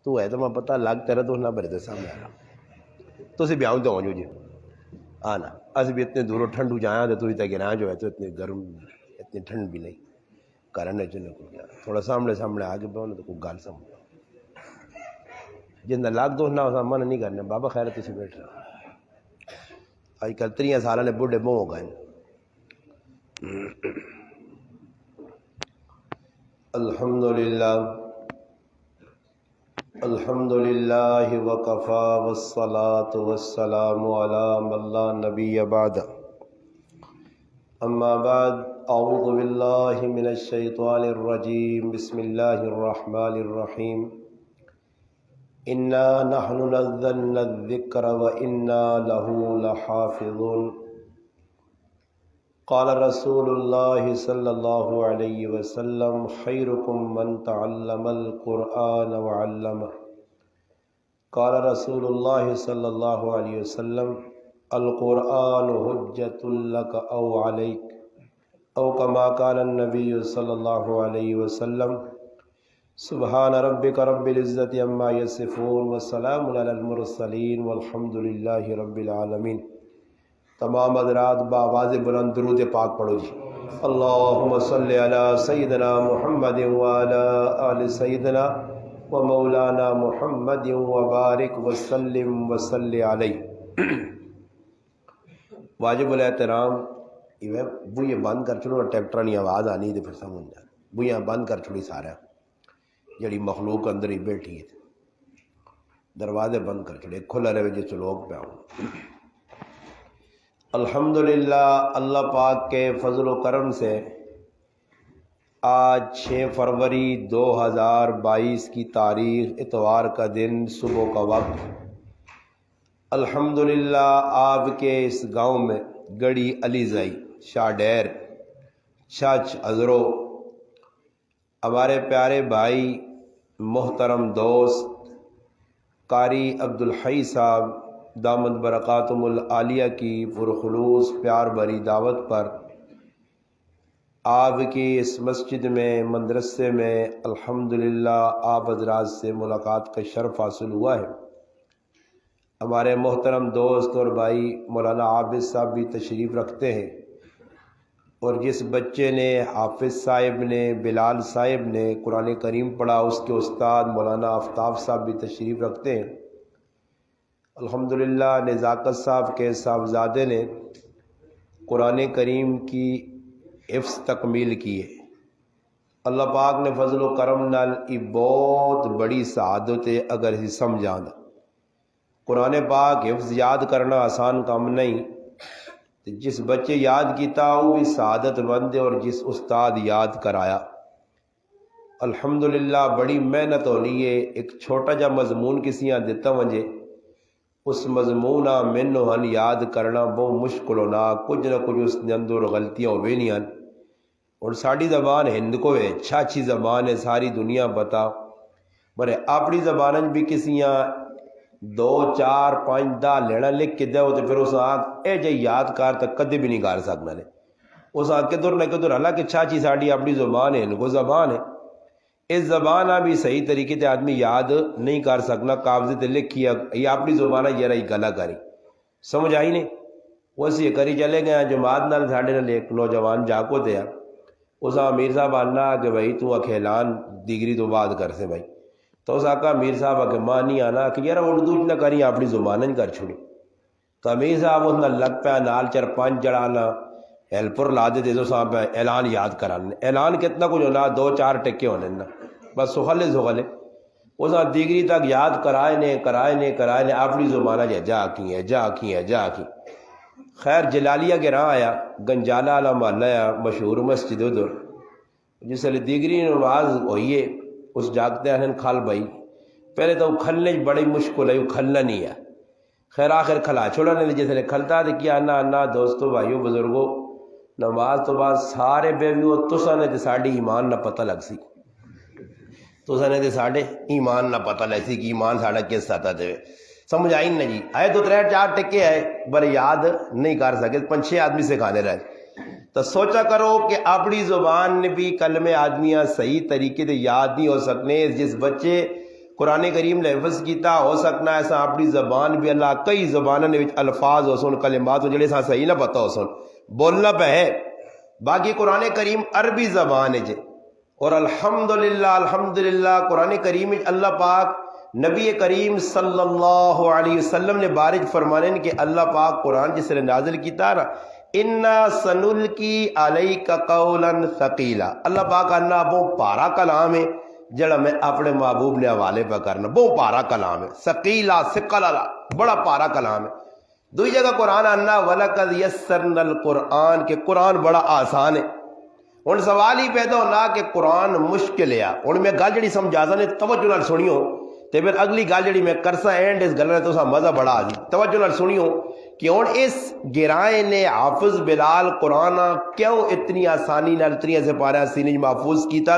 تو ہے تو میں پتہ لگ تیرا تو نہ بھرے سامنے آ رہا تو اسی بیاؤں تو جی آنا اسی بھی اتنے دوروں ٹھنڈو جایا تو تک گراں جو ہے تو اتنی گرم اتنی ٹھنڈ بھی نہیں کرنے چلے کو گیا تھوڑا سامنے آ کے بہت تو کوئی گل سمجھ جن لگ دو نہ من نہیں کرنے بابا خیر تھی بیٹھ رہا اج کل 30 سال نے بوڑھے بہ ہو گئے الحمد للہ وکفا والصلاة والسلام علی من لا نبی بعد اما بعد اعوذ باللہ من الشیطان الرجیم بسم اللہ الرحمن الرحیم انا نحن نزلنا الذکر وانا له لحافظون قال رسول اللہ صلی اللہ علیہ وسلم خیرکم من تعلم القرآن وعلمہ قال رسول اللہ صلی اللہ علیہ وسلم القرآن حجۃ لک او علیک او کما قال النبی صلی اللہ علیہ وسلم سبحان ربک رب العزت عما یصفون والسلام علی المرسلین والحمد للہ رب العالمین۔ تمام حضرات بآواز بلند درود پاک پڑھو جی۔ اللہم صلی علی سیدنا محمد وعلی آل سیدنا و مولانا محمد وبارک وسلم وصلی علیہ۔ واجب الاحترام بوئے بند کر چھوڑو ٹریکٹرانی آواز آنی تو پھر سمجھ جائے بوئے بند کر چھوڑی سارا جڑی مخلوق اندر ہی بیٹھی ہے دروازے بند کر چھوڑے کھلا رہے جس لوگ پہ آؤں۔ الحمدللہ اللہ پاک کے فضل و کرم سے آج 6 فروری 2022 کی تاریخ اتوار کا دن صبح کا وقت الحمدللہ آپ کے اس گاؤں میں گڑی علی زائی شاہ ڈیر چھچ ازرو ہمارے پیارے بھائی محترم دوست قاری عبدالحی صاحب دامت برکاتہم العالیہ کی پرخلوص پیار بھری دعوت پر آپ کی اس مسجد میں مدرسے میں الحمدللہ آپ حضرات سے ملاقات کا شرف حاصل ہوا ہے۔ ہمارے محترم دوست اور بھائی مولانا عابد صاحب بھی تشریف رکھتے ہیں اور جس بچے نے حافظ صاحب نے بلال صاحب نے قرآن کریم پڑھا اس کے استاد مولانا آفتاب صاحب بھی تشریف رکھتے ہیں۔ الحمدللہ نزاکت صاحب کے صاحبزادے نے قرآن کریم کی حفظ تکمیل کی ہے۔ اللہ پاک نے فضل و کرم نال یہ بہت بڑی سعادت ہے اگر اسے سمجھانا۔ قرآن پاک حفظ یاد کرنا آسان کام نہیں، جس بچے یاد کیتا وہ بھی سعادت مند ہے اور جس استاد یاد کرایا الحمدللہ بڑی محنت ہونی ہے۔ ایک چھوٹا جا مضمون کسیاں دیتا وجے اس مضمون مینو ہن یاد کرنا بہت مشکل ہونا، کچھ نہ کچھ اس کے اندر غلطیاں ہوئے نہیں ہیں۔ اور ساری زبان ہند کو ہے اچھی زبان ہے ساری دنیا بتا برے اپنی زبان بھی کسیاں 2 4 5 10 لینا لکھ کے دو تو پھر اس آنکھ اے جے یاد کار تک کدے بھی نہیں کر سکنا نے اس آنکھ کدھر نہ کدھر حالانکہ چھاچی ساڑی اپنی زبان ہے ان کو زبان ہے اس زبان بھی صحیح طریقے سے آدمی یاد نہیں کر سکنا کاغذ تے لکھی یہ اپنی زبان یہ رہی گلا کری سمجھ آئی نہیں ویسے کری چلے گئے جماعت نال ساڑے نال ایک نوجوان جاکو تے اس امیر صاحب آنا کہ بھائی تو اکھیلان ڈگری تو بعد کر سے بھائی تو اس آقا امیر صاحب آ کے ماں نہیں آنا کہ یار اردو نہ کری اپنی زبان کر چھوڑی تو امیر صاحب اس نال لگ پیا نال 4 5 جڑانا ہیلپر لا دے تو صاحب پہ اعلان یاد کرانے اعلان کتنا کچھ ہونا 2 4 ٹکے ہونے نا بس سہلے اس دیگری تک یاد کرائے نے اپنی زبانہ جا کی خیر جلالیہ کے راہ آیا گنجالہ والا محلہ آیا مشہور مسجد ادھر جس ویلے دیگری نماز ہوئی ہے اس جاگتے ہیں کھل بھائی پہلے تو کھلنے بڑی مشکل ہے وہ کھلنا نہیں ہے خیر آخر کھلا چھوڑا نہیں جس ویلے کھلتا تو کیا انا دوستو بھائیو بزرگو نماز تو بعد سارے بیویو تسا نے تو ساڑی ایمان نہ پتہ لگ سی تسا نے تو ساڑے ایمان نہ پتہ لگ سی کہ ایمان ساڑا کس ساتھ دے سمجھ آئی نہ جی آئے 2 3 4 ٹکے آئے بڑے یاد نہیں کر سکے 5 6 آدمی سے کھانے رہے تو سوچا کرو کہ اپنی زبان بھی کلمے آدمیاں صحیح طریقے سے یاد نہیں ہو سکنے جس بچے قرآن کریم نے حفظ کیتا ہو سکنا ایسا اپنی زبان بھی اللہ کئی زبانوں نے الفاظ ہو سن کلمات ہو جڑے سا صحیح نہ پتہ ہو سن بولنا پہ ہے. باقی قرآن کریم عربی زبان ہے جے اور الحمدللہ قرآن کریم اللہ پاک نبی کریم صلی اللہ علیہ وسلم نے بارج فرمانے کہ اللہ پاک قرآن جس نے نازل کیتا نا انا سنلقی علیک قولا ثقیلا اللہ پاک انا بہت پارا کلام ہے جڑا میں اپنے محبوب نے حوالے پہ کرنا بہت پارا کلام ہے ثقیلا ثقل بڑا پارا کلام ہے. دوئی جگہ قرآن انا وَلَقَدْ يَسَّرْنَا الْقُرْآن کہ قرآن بڑا آسان ہے. ہن سوال ہی پیدا ہونا کہ قرآن مشکل ہے. ہن میں گل جڑی سمجھا نے توجہ نال سنیو تے پھر اگلی گل جڑی میں کرسا اینڈ اس گل تو سا مزہ بڑا آ جی توجہ نال سنیو کہ ہن اس گرائے نے حافظ بلال قرآن کیوں اتنی آسانی نال اتنی سے پارا سینے محفوظ کیتا.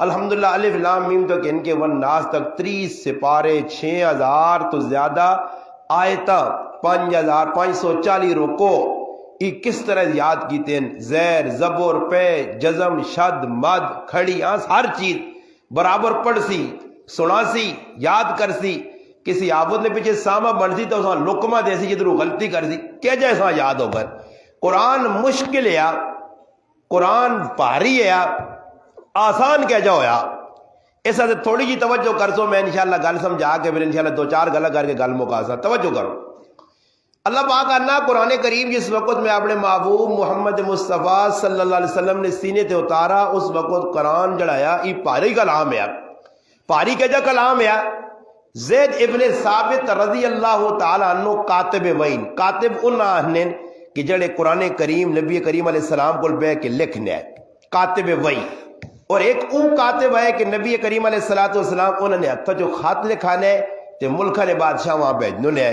الحمدللہ الف لام میم تک ان کے والناس تک 30 سپارے 6000 تو زیادہ آیتاں 5540 رکو یہ کس طرح یاد کیتے ہیں زیر زبر پہ جزم شد مد کھڑی آنس ہر چیز برابر پڑھ سی سنا سی یاد کر سی. کسی آبود نے پیچھے سامہ بن سی تو اساں لکمہ دے سی جدھر غلطی کر سی کیا جائے اساں یاد ہو کر. قرآن مشکل ہے قرآن بھاری ہے آسان کیا جا ہویا. اس سے تھوڑی جی توجہ کر سو میں انشاءاللہ گل سمجھا کے پھر انشاءاللہ 2-4 گلا کر کے گل مکا سا. توجہ کرو اللہ پاک اللہ قرآن کریم جس وقت میں اپنے محبوب محمد مصطفیٰ صلی اللہ علیہ وسلم نے سینے تے اتارا اس وقت قرآن جڑایا یہ پاری کلام ہے پاری کیا جا کلام ہے. زید ابن ثابت رضی اللہ تعالیٰ عنہ کاتب وین کاتب انہاں کہ جڑے قرآن کریم نبی کریم علیہ السلام کو بے کے لکھنے ہے کاتب وین اور ایک اون کاتب ہے کہ نبی کریم علیہ السلام انہوں نے ہتھا جو خط لکھانے تے ملکہ نے بادشاہ وہاں بھیجنے نے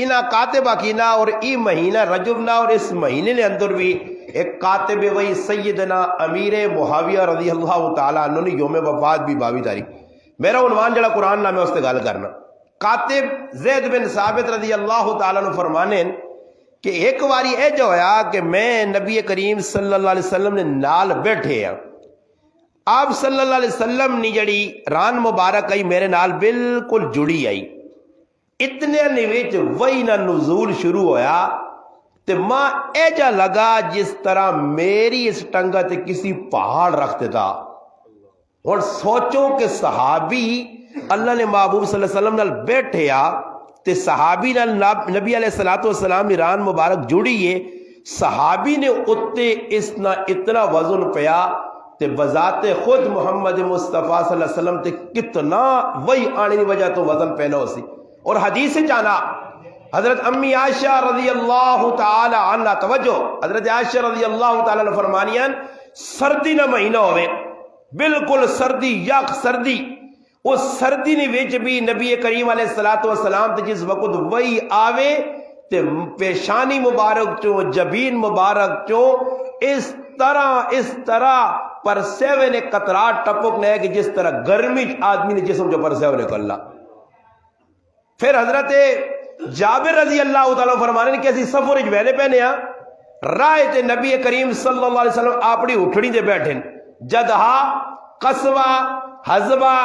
انہا کاتب اکینا اور ای مہینہ رجب نہ اور اس مہینے نے اندر بھی ایک کاتب وہی سیدنا امیر معاویہ رضی اللہ تعالیٰ عنہ نے یوم وفات بھی 22 تاریخ میرا عنوان جڑا قرآن نام ہے اس سے گل کرنا. کاتب زید بن ثابت رضی اللہ تعالیٰ عنہ فرمانے کہ ایک واری اے جو ہویا کہ میں نبی کریم صلی اللہ علیہ وسلم نے نال بیٹھے ہیں آپ صلی اللہ علیہ وسلم نے جڑی ران مبارک آئی میرے نال بالکل جڑی آئی اتنے نویچ وہی نہ نزول شروع ہویا تے ماں اے جا لگا جس طرح میری اس ٹنگا تے کسی پہاڑ رکھتے تھا. اور سوچو کہ صحابی اللہ نے محبوب صلی اللہ علیہ وسلم نال بیٹھے تے صحابی نال نبی علیہ السلام نے ران مبارک جڑی ہے صحابی نے اتے اتنا وزن پیا تے بذات خود محمد مصطفیٰ صلی اللہ علیہ وسلم تے کتنا وہی آنے کی وجہ تو وزن پہنا ہو سی. اور حدیث جانا حضرت امی عائشہ رضی اللہ تعالی عنہ توجہ حضرت عائشہ رضی اللہ تعالی عنہ فرمانیاں سردی نہ مہینہ ہوئے بالکل سردی یک سردی اس سردی نے ویچ بھی نبی کریم علیہ السلام تے جس وقت وہی آوے تے پیشانی مبارک چو جبین مبارک چو اس طرح پرسیوے نے قطرات ٹپک نے کہ جس طرح گرمی آدمی نے جسم جو پرسیوے نکلنا. پھر حضرت جابر رضی اللہ تعالیٰ فرمانے نے کیسی سفر جوینے پہنے رائے تے نبی کریم صلی اللہ علیہ وسلم اپنی اٹھڑی دے بیٹھیں جدہا قصوہ حزبہ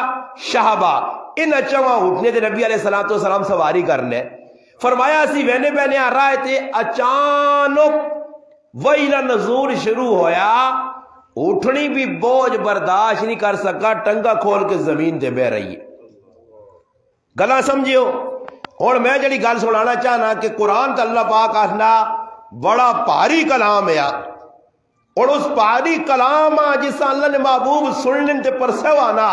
شہبہ ان چواں اٹھنے تے نبی علیہ السلام سواری کرنے فرمایا اسی وینے پہنے رائے تے اچانک ویلا نزول شروع ہویا اٹھنی بھی بوجھ برداشت نہیں کر سکا ٹنگا کھول کے زمین تے بہ رہی ہے. گلا سمجھیو اور میں جڑی گل سنانا چاہنا کہ قرآن تا اللہ پاک آسنا بڑا پاری کلام ہے اور اس پاری کلام جس اللہ نے محبوب سننے تے پرسوانا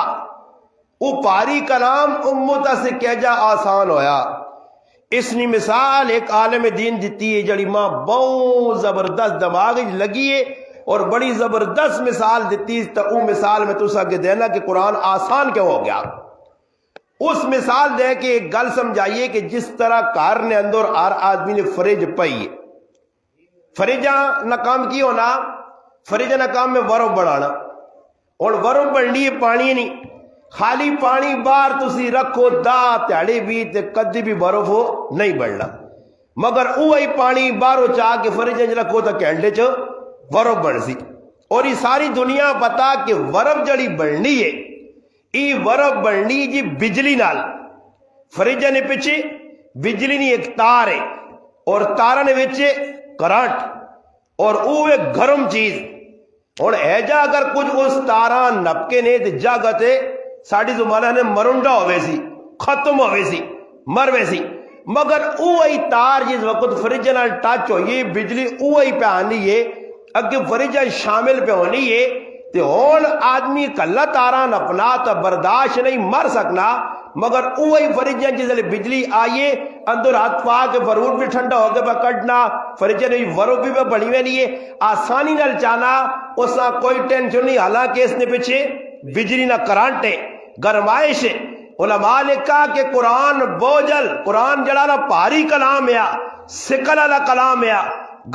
وہ پاری کلام امتا سے کیا جا آسان ہویا. اس نے مثال ایک عالم دین دیتی ہے جڑی ماں بہت زبردست دماغ لگی ہے اور بڑی زبردست مثال دیتی ہے. تو وہ مثال میں تو سکے دینا کہ قرآن آسان کیوں ہو گیا. اس مثال دے کے ایک گل سمجھائیے کہ جس طرح کار نے اندر ہر آدمی نے فریج پائی فریجہ نہ کام کی ہونا فریجہ نہ کام میں ورم بڑھانا اور ورم بڑھنی ہے پانی نہیں خالی پانی باہر تسی رکھو دا تیاڑی بھی تے کدی بھی برف ہو نہیں بڑھنا مگر اوہی پانی باہروں چاہ کے فریجہ رکھو تو کینڈے چو ورم بڑھ سی. اور یہ ساری دنیا پتا کہ ورم جڑی بڑھنی ہے ای ورب بننی جی بجلی نال فریجہ نے پیچھے بجلی نہیں ایک تار ہے اور تارہ نے وچے کرنٹ اور او ایک گرم چیز اور ایجا اگر کچھ اس تارہ نپکے نے تے جاگتے ساڑھی زمانہ نے مرنڈا ہوئے سی ختم ہوئے سی مر ہوئے سی مگر اوہی تار جس وقت فریجہ نال ٹچ ہوئی بجلی اوہی پہ آنی ہے اگے فریجہ شامل پہ ہونی ہے تے ہون آدمی کلا تاران اپنا تا برداشت نہیں مر سکنا مگر اوہی فریجہ جس لئے بجلی آئیے اندر ہاتھ پا کے فرور بھی ٹھنڈا ہو کے پہ کٹنا فریجہ نہیں ورو بھی پہ بڑی میں نہیں ہے آسانی نال چانا اس نہ کوئی ٹینشن نہیں حالانکہ اس نے پیچھے بجلی نہ کرانٹ ہے گرمائش ہے علماء نے کہا کہ قرآن بوجل قرآن جڑانا پاری کلام ہے سکل والا کلام ہے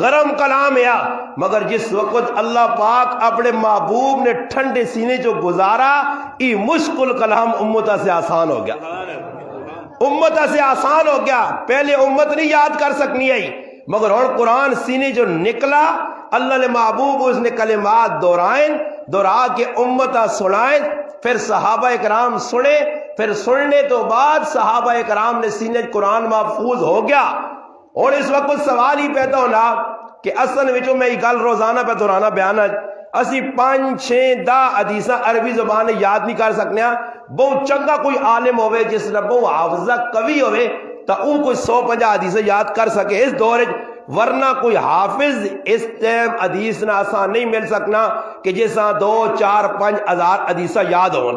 گرم کلام ہے مگر جس وقت اللہ پاک اپنے محبوب نے ٹھنڈے سینے جو گزارا ای مشکل کلام امتہ سے آسان ہو گیا امتہ سے آسان ہو گیا پہلے امت نہیں یاد کر سکنی ہے مگر اور قرآن سینے جو نکلا اللہ نے محبوب اس نے کلمات دورا کے امتہ سنائیں پھر صحابہ اکرام سنے پھر سننے تو بعد صحابہ اکرام نے سینے قرآن محفوظ ہو گیا اور اس وقت سوال ہی پیدا ہونا کہ اصل وچوں میں یہ گل روزانہ پہ دہرانا بیان اسی 5-6-10 حدیثاں عربی زبان یاد نہیں کر سکنے بہت چنگا کوئی عالم ہوئے جس نے بہت حافظہ قوی ہوئے تو او کوئی 150 حدیثیں یاد کر سکے اس دور ورنہ کوئی حافظ اس ٹائم حدیث نہ آسان نہیں مل سکنا کہ جیسا 2-4-5 ہزار حدیثہ یاد ہون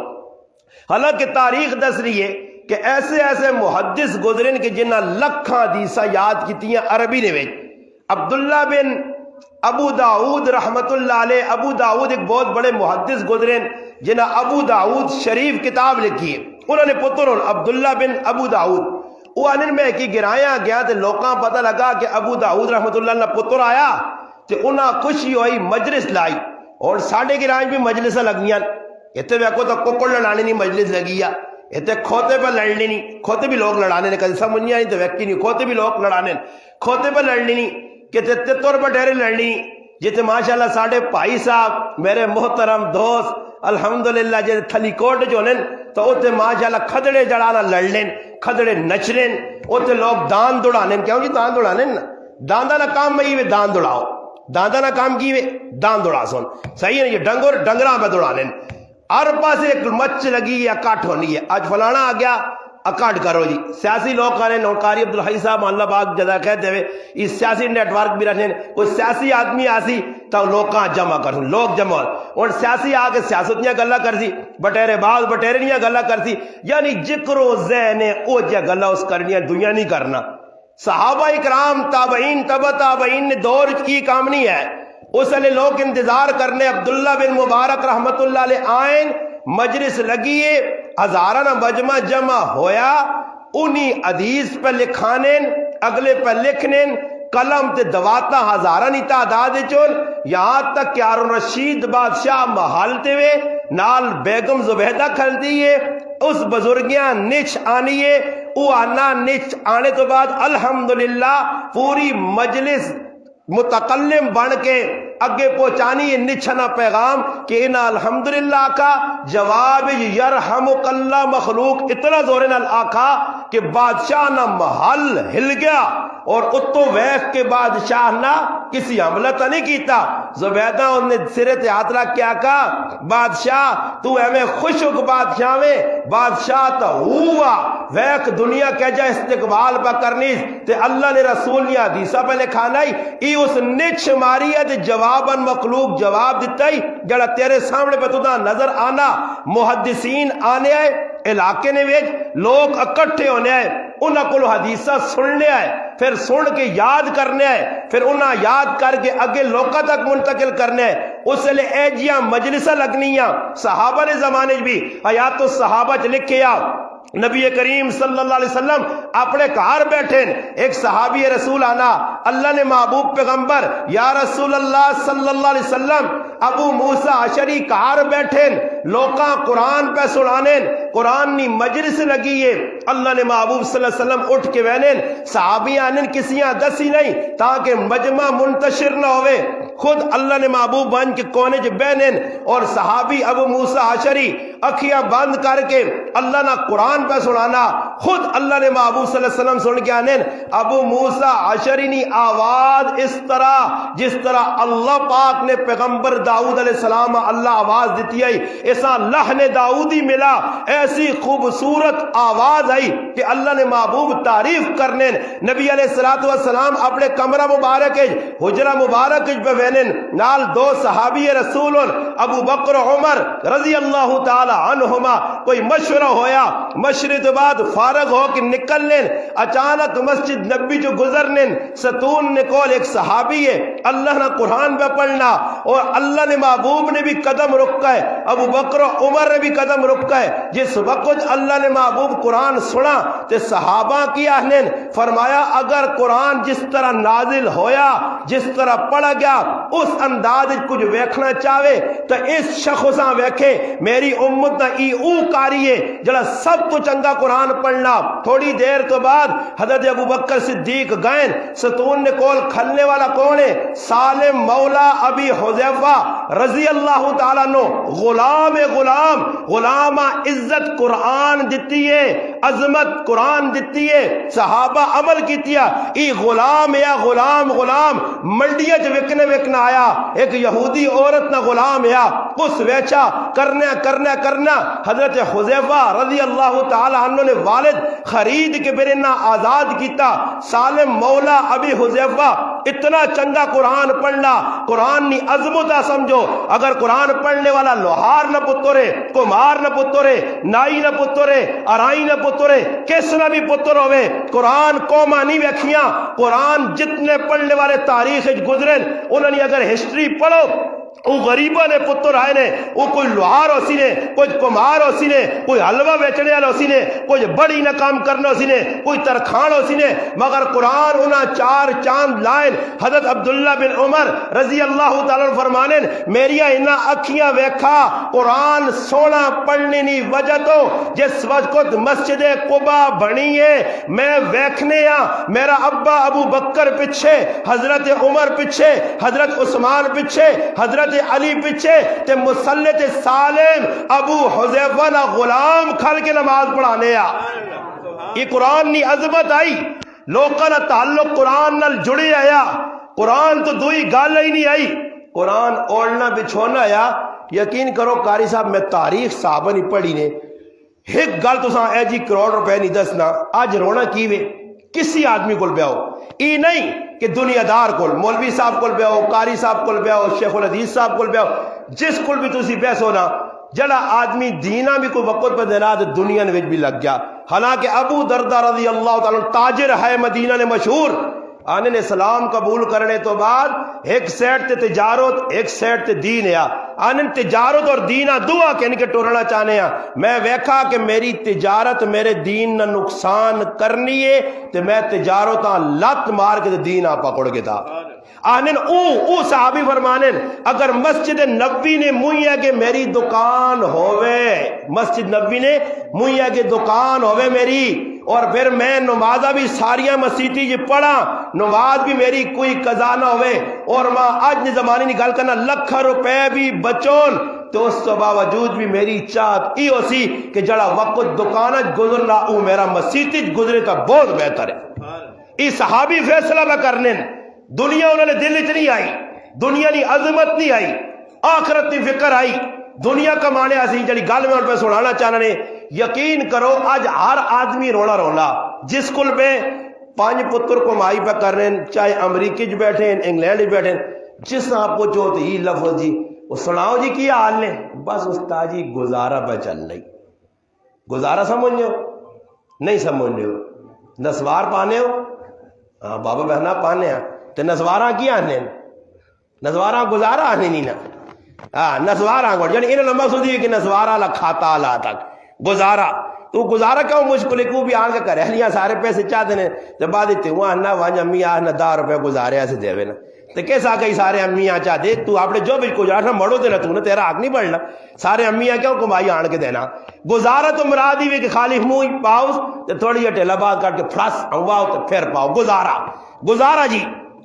حالانکہ تاریخ دس رہی ہے کہ ایسے محدث گزرن کہ جنہ لکھاں حدیثہ یاد کیتی ہیں عربی نے وچ عبداللہ بن ابو داؤد رحمت اللہ علیہ ابو داؤد ایک بہت بڑے محدث گزرن جنہ ابو داؤد شریف کتاب لکھی ہے انہوں نے پتر عبداللہ بن ابو داؤد وہ انن میں کی گرایا گیا تے لوکاں پتہ لگا کہ ابو داؤد رحمت اللہ علیہ پتر آیا تے انہاں خوشی ہوئی مجلس لائی اور ساڑھے گرائیں بھی مجلسیں لگیاں اتنے ویکو تو ککڑ لڑانے نہیں مجلس لگی ہے اتنے کھوتے پہ لڑنی نہیں کھوتے بھی لوگ لڑانے نے کدی سمجھنی نہیں تو ویکتی نہیں کھوتے بھی لوگ لڑانے کھوتے پہ لڑنی نہیں کہ تے طور پر ڈیرے لڑنی جیتے ماشاءاللہ ساڑھے بھائی صاحب میرے محترم دوست الحمدللہ جیتے تھلی کوٹ جو لیں تو اوتے ماشاءاللہ کھدڑے جڑانا لڑلیں کھدڑے نچلیں اوتے لوگ دان دوڑانیں کیوں جی دان دوڑانیں داندہ نہ کام میں یہ دان دوڑاؤ داندہ نہ کام کی دان دوڑا سن صحیح ہے یہ ڈنگراں پہ دوڑانیں ہر پاس ایک مچ لگی ہے اکاٹھ ہونی ہے آج فلانا آ گیا اکاٹھ کرو جی سیاسی لوگ کریں نوکاری عبدالحی صاحب اللہ پاک جزا کہتے ہوئے اس سیاسی نیٹ ورک بھی رکھیں کوئی سیاسی آدمی آسی تو لوگ جمع کروں لوگ جمع اور سیاسی آ کے سیاستیاں گلا کرسی بٹیرے باز بٹیرنیاں گلا کرسی یعنی ذکر و ذہن او جا گلا اس کرنیاں دنیا نہیں کرنا صحابہ اکرام تابعین تبع تابعین نے دور کی کام نہیں ہے اس لیے لوگ انتظار کرنے عبداللہ بن مبارک رحمت اللہ علیہ آئین مجلس لگیے ہزارہ مجمع جمع ہویا انہی حدیث پہ لکھانے اگلے پہ لکھنے قلم تے دواتا ہزارہ نہیں تعداد چون یہاں تک کہ ہارون رشید بادشاہ محالتے ہوئے نال بیگم زبیدہ کھلتی ہے اس بزرگیاں نچ آنیے او آنا نچ آنے تو بعد الحمدللہ پوری مجلس متکلم بن کے اگے پہنچانی ہے نچھنا پیغام کہ انہا الحمدللہ کا جواب یرحمک اللہ مخلوق اتنا زور نال آقا کہ بادشاہ نہ محل ہل گیا اور اتو ویخ کے بادشاہ نہ کسی حملہ تا نہیں کیتا زبیدہ انہیں سرے تے ہاتھ رکھ کیا کہا بادشاہ تو ہمیں خوشک بادشاہ میں بادشاہ تا ہوا ویخ دنیا کہجا استقبال پا کرنی تے اللہ نے رسول نے حدیثہ پہ لکھانا ہی اس نچ ماری ہے تے جواباً مخلوق جواب دیتا ہی جڑا تیرے سامنے پہ تُدا نظر آنا محدثین آنے آئے علاقے نے ویج لوگ اکٹھے ہونے آئے انہاں کو حدیثہ سننے آئے پھر سن کے یاد کرنے آئے پھر انہاں یاد کر کے اگے لوکا تک منتقل کرنے آئے اس لئے ایجیاں مجلسہ لگنیاں صحابہ نے زمانے بھی حیات الصحابہ لکھے آ نبی کریم صلی اللہ علیہ وسلم اپنے کار بیٹھیں ایک صحابی رسول آنا اللہ نے محبوب پیغمبر یا رسول اللہ صلی اللہ علیہ وسلم ابو موسیٰ عشری کار بیٹھیں لوکاں قرآن پہ سنانیں قرآن نی مجلس لگی ہے اللہ نے محبوب صلی اللہ علیہ وسلم اٹھ کے بینیں صحابی آنن کسیاں دسی نہیں تاکہ مجمع منتشر نہ ہوئے خود اللہ نے محبوب بن کے کونے جو بینیں اور صحابی ابو موسیٰ عشری اکھیاں بند کر کے اللہ نہ قرآن پہ سنانا. خود اللہ نے محبوب صلی اللہ علیہ وسلم سن کے آنے ابو موسیٰ اشعری نی آواز اس طرح جس طرح اللہ پاک نے پیغمبر داؤد علیہ السلام اللہ آواز دیتی ہے ایسا لحن داؤدی ملا, ایسی خوبصورت آواز آئی کہ اللہ نے محبوب تعریف کرنے نبی علیہ السلام اپنے کمرہ مبارک حجرہ مبارک پہ وینن نال دو صحابی رسول ابو بکر عمر رضی اللہ تعالی عنہما. کوئی مشورہ ہویا, مشورے کے بعد فارغ ہو کے نکلنے اچانک مسجد نبی جو گزرنے ستون نے کول ایک صحابی ہے اللہ نے قرآن پہ پڑھنا اور اللہ نے محبوب نے بھی قدم رکا ہے, ابو بکر عمر نے بھی قدم رکا ہے. جس وقت اللہ نے محبوب قرآن سنا تے صحابہ کی اہلین فرمایا اگر قرآن جس طرح نازل ہویا جس طرح پڑھا گیا اس انداز کچھ ویکھنا چاہے تو اس شخصاں ویکھے میری امت نہ ای او کاری ہے جڑا سب تو چنگا قرآن پڑھنا. تھوڑی دیر تو بعد حضرت ابو بکر صدیق گئے ستون نے کول کھلنے والا کون ہے سالم مولا ابی حذیفہ رضی اللہ تعالیٰ نو غلام عزت قرآن دیتی ہے عظمت قرآن دیتی ہے صحابہ عمل کیتی ہے. ای غلام یا غلام منڈیاں چ وکنا آیا ایک یہودی عورت نہ غلام یا اس ویچا کرنا حضرت حذیفہ رضی اللہ تعالی عنہ نے والد خرید کے برنا آزاد کیتا. سالم مولا ابی حذیفہ اتنا چنگا قرآن پڑھنا قرآن نی عظمت سمجھو. اگر قرآن پڑھنے والا لوہار نہ پترے کمار نہ پترے نائی نہ پترے ارائی نہ پترے کس نہ بھی پتر ہوئے قرآن قوما نہیں ویکھیاں. قرآن جتنے پڑھنے والے تاریخ گزرے انہوں نے اگر ہسٹری پڑھو وہ غریبہ نے پتر آئے نے وہ کوئی لوہار ہو سی نے کوئی کمار ہو سی نے کوئی حلوہ بیچنے والا ہو سی نے کوئی بڑی نہ کام کرنا ہو سی نے کوئی ترخان ہو سی نے مگر قرآن انہاں چار چاند لائن. حضرت عبداللہ بن عمر رضی اللہ تعالیٰ فرمانے میریاں انہاں اکھیاں ویکھا قرآن سونا پڑھنے نی وجہ تو جس وقت مسجد قبا بنی ہے میں ویکھنے میرا ابا ابو بکر پیچھے حضرت عمر پیچھے حضرت عثمان پیچھے حضرت علی پیچھے تے مسلط سالم ابو حذیفہ نہ غلام کھل کے نماز پڑھانے یہ قرآن نی عظمت آئی لوکاں نہ تعلق قرآن نال جڑے آیا. قرآن تو دوئی گل ہی نہیں آئی قرآن اوڑھنا بچھونا آیا. یقین کرو قاری صاحب میں تاریخ صحابہ نہیں پڑھی نے ایک گل تساں اے جی کروڑ روپے نہیں دسنا اج رونا کیویں کسی آدمی کو بیاؤ ای نہیں کہ دنیا دار کو مولوی صاحب کو بیاؤ قاری صاحب کو بیاؤ شیخ الحدیث صاحب کو بیاؤ جس کو بھی تسی بیسو نا جڑا آدمی دینا بھی کوئی وقت پہ دینا تو دنیا نے بھی لگ گیا. حالانکہ ابو دردہ رضی اللہ تعالیٰ تاجر ہے مدینہ نے مشہور آنے نے اسلام قبول کرنے تو بعد ایک سیٹ تے تجارت ایک سیٹ تے دین ہے آنے تجارت اور دین دعا کہنے کے ٹورنا چاہنے ہیں. میں ویکھا کہ میری تجارت میرے دین نہ نقصان کرنی ہے تو میں تجارت لت مار کے دین آپ پکڑ کے تھا آنن او صحابی فرمانن اگر مسجد نبوی نے مویا کہ میری دکان ہوئے مسجد نبوی نے مویا کہ دکان ہوئے میری اور پھر میں نمازہ بھی ساریاں مسیطی جی پڑھا نماز بھی میری کوئی قضا نہ ہوئے اور ماں آج زمانے نکال کرنا لکھ روپے بھی بچون تو اس تو باوجود بھی میری چاہت ای ہو سی کہ جڑا وقت دکانت گزرنا او میرا مسیطی گزرے تا بہت بہتر ہے. ای صحابی فیصلہ نہ کرنے دنیا انہوں نے دل نہیں آئی دنیا نی عظمت نہیں آئی آخرت نی فکر آئی دنیا کمانے آسی جڑی گل میں ان پہ سنانا چاہنا نے. یقین کرو آج ہر آدمی رونا جس کل پہ 5 پتر کمائی پہ کر رہے ہیں چاہے امریکی جو بیٹھے ہیں انگلینڈ جو بیٹھے ہیں جس آپ کو جو ہی لفظ جی وہ سناؤ جی کیا حال نے بس استاد جی گزارا پہ چل رہی گزارا سمجھ ہو نہیں سمجھ ہو نسوار پانے ہو ہاں بابا بہنا پانے ہیں تو نسوارا کیا آنے نسوارا گزارا آنے نہیں نا نسوارا گوڑ یعنی انہوں نے مقصود یہ کہ نسوارا لکھاتا اللہ تک گزارا تو گزارا کیوں مشکل ہے کو بھی آنگا کرے لیاں سارے پیسے چاہتے ہیں جب بعد دیتے وہاں نہ وہاں امی آہ نہ 10 روپے گزارے ایسے دے نا تو کیسا کئی سارے امی آ چاہ دے تو آپ نے جو بھی گزارا مڑو دینا تو نے تیرا حق نہیں بڑھنا سارے امی آ کیوں کمائی آن کے دینا گزارا تو مرادی ہوئی کہ خالی منہ پاؤ تو تھوڑی ٹیلا بات کر کے پھرس ہواؤ تو پھر پاؤ گزارا جی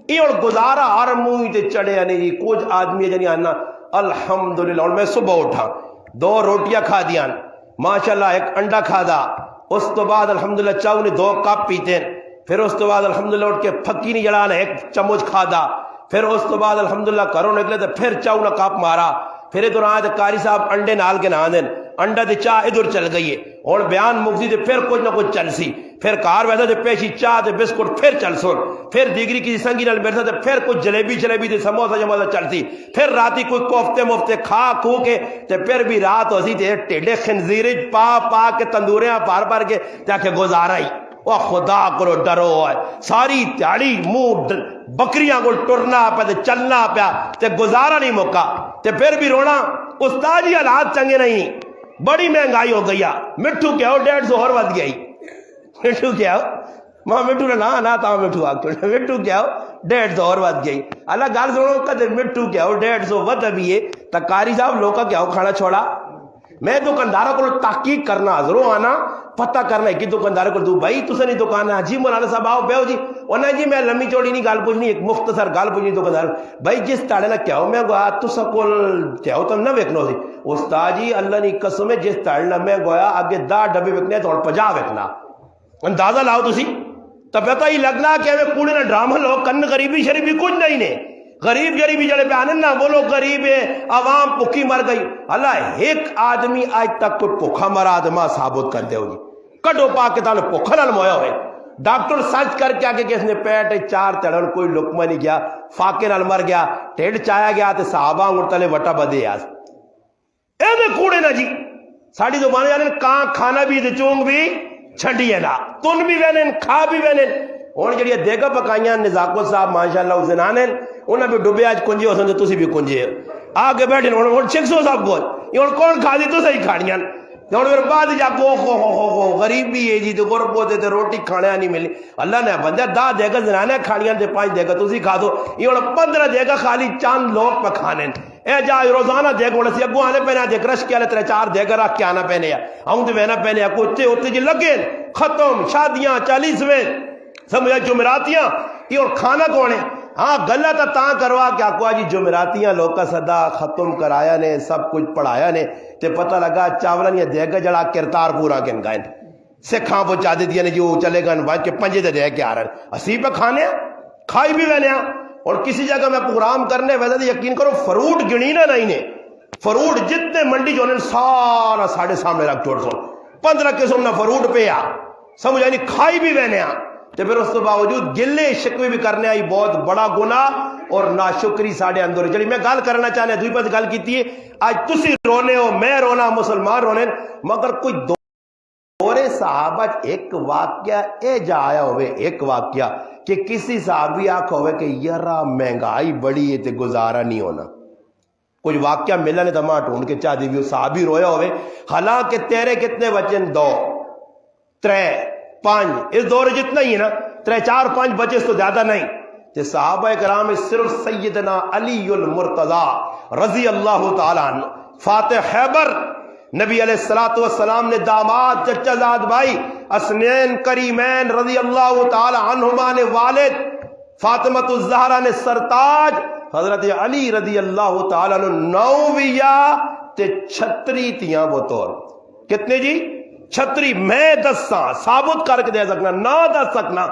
یہ اور گزارا ہر منہ تے چڑھے نہیں جی کچھ آدمی جنی آنا الحمدللہ اور میں صبح اٹھا 2 روٹیاں کھا دیاں ماشاءاللہ 1 انڈا کھا دا اس تو بعد الحمدللہ چاؤ نے 2 کپ پیتے پھر اس تو بعد الحمدللہ اٹھ کے پھکی نہیں جڑانا 1 چمچ کھا دا پھر اس تو بعد الحمدللہ گھروں نکلے تو پھر چاؤ نہ کپ مارا پھر ادھر آئے تو قاری صاحب انڈے نال کے نہ دین انڈا تے چاہ ادھر چل گئی ہے اور بیان مفتی تے پھر کچھ نہ کچھ چل سی پھر کار ویسا تے پیشی چاہ تے بسکٹ پھر چل سن پھر دیگری کسی سنگی نال بیٹھا تے پھر کچھ جلیبی تے سموسہ جموسہ چلتی پھر راتی کوئی کوفتے مفتے کھا کھو کے تے پھر بھی رات ہوسی تے ٹیڈے خنزیر پا کے تندوریاں پار کے تے گزارا ہی وہ خدا کرو ڈرو ہے ساری تیاری منہ بکریاں کو ٹرنا پیا تے چلنا پیا تے گزارا نہیں موقع تے پھر بھی رونا استاد جی حالات چنگے نہیں بڑی مہنگائی ہو گئی مٹھو کیا ہو 150 اور ود گئی مٹھو کیا ہو ماں مٹھو نہ تا مٹھو مٹھو کیا ہو 150 اور ود گئی اللہ گل سنو کدے مٹھو کیا ہو 150 ود بھی ہے تا قاری صاحب لوگ کا کیا ہو کھانا چھوڑا میں دکانداروں کو تحقیق کرنا ضرور آنا پتہ کرنا ہے کہ دکاندار کو دو بھائی تسے نہیں دکان ہے جی مولانا صاحب آؤ بیو جی انہیں جی میں لمبی چوڑی نہیں گل پوچھنی ایک مختصر گل پوچھنی دکاندار بھائی جس تاڑے نہ کیا ہو میں گویا تسا کول کیا ہو تم نہ ویکھنو سی استاد جی اللہ نے قسم ہے جس تاڑے نہ میں گویا آگے 10 ڈبے وکنے تو 50 وکنا اندازہ لاؤ تسی تو پتہ ہی لگنا کہ ہمیں کوڑے نہ ڈرامہ لو کن غریبی شریفی کچھ نہیں نے غریب غریبی جڑے بیان نا وہ لوگ غریب ہے عوام بھوکی مر گئی اللہ ایک آدمی آج تک کوئی بھوکا مرا آدما ثابت کر دے ہو جی کڈو پا کے تعلق بھوکا نال مویا ہوئے ڈاکٹر سرچ کر کے آگے کہ اس نے پیٹ 4 تڑن کوئی لقمہ نہیں گیا فاقے نال مر گیا ٹھیڑ چایا گیا تے صحابہ انگڑ تلے وٹا بدے آس اے میں کوڑے نا جی ساڑی زبانے جانے کہاں کھانا بھی دے چونگ بھی چھنڈی ہے نا تن بھی وینن کھا بھی وینن اور جڑی دیگا پکائیاں نزاکو صاحب ماشاءاللہ اس دن آنے انہیں بھی ڈبے آج کنجے ہو سن تسی بھی کنجے آگے بیٹھے اور شکسو صاحب کو یہ کون کھا دی تو صحیح کھاڑیاں اور پھر بعد جا کو ہو غریب بھی ہے جی تو گور پوتے تے روٹی کھانے نہیں ملی اللہ نے بندہ 10 دے گا زنانے کھاڑیاں تے 5 دے گا تسی کھا دو یہ 15 دے گا خالی چاند لوگ پہ کھانے اے جا روزانہ دے گا سی اگو آنے پہنے دے کرش کیا لے 3-4 دے گا رکھ کے آنا پہنے ہوں تو وینا پہنے کوتے ہوتے جی لگے ختم شادیاں 40ویں سمجھا جمعراتیاں یہ اور کھانا کونے ہاں غلط تاں کروا کیا کو جی جمعراتیاں لوگ کا صدا ختم کرایا نے سب کچھ پڑھایا نے تے پتہ لگا چاولن یہ دے گا جڑا کرتار پورا کن گائن سکھاں پہنچا دے دیا نے جو چلے گا باج کے 5 دے کے آ رہے ہیں اسی پہ کھانے کھائی بھی وینے اور کسی جگہ میں پروگرام کرنے ویسے یقین کرو فروٹ گنینا نہیں نے فروٹ جتنے منڈی جو انہیں سارا ساڑھے سامنے رکھ چھوڑ سو 15 قسم نہ فروٹ پہ سمجھ یعنی کھائی بھی وینے تو پھر اس کے باوجود گلے شکوے بھی کرنے آئی بہت بڑا گناہ اور ناشکری ساڑھے اندر جڑی میں گل کرنا چاہنے دوئی پاس گل کیتی ہے آج تسی رونے ہو میں رونا مسلمان رونے مگر کوئی دورے صحابہ ایک واقعہ اے جا آیا ہوئے ایک واقعہ کہ کسی صحابی آکھ ہوئے کہ یرا مہنگائی بڑی ہے تے گزارا نہیں ہونا کچھ واقعہ ملا نے تمہاں ڈھونڈ کے چاہ دی بھی صحابی رویا ہوئے حالانکہ تیرے کتنے بچن 2 3 5 اس دور جتنا ہی ہے نا 3 4 5 بچے اس تو زیادہ نہیں کہ صحابہ کرام صرف سیدنا علی المرتضی رضی اللہ تعالیٰ عنہ فاتح خیبر نبی علیہ السلام نے داماد چچا زاد بھائی اسنین کریمین رضی اللہ تعالیٰ عنہما نے والد فاطمۃ الزہرا نے سرتاج حضرت علی رضی اللہ تعالیٰ عنہ 9 تے 36 تیاں بطور کتنے جی 36 میں 10 ثابت کر کے دے سکنا نہ دس سکنا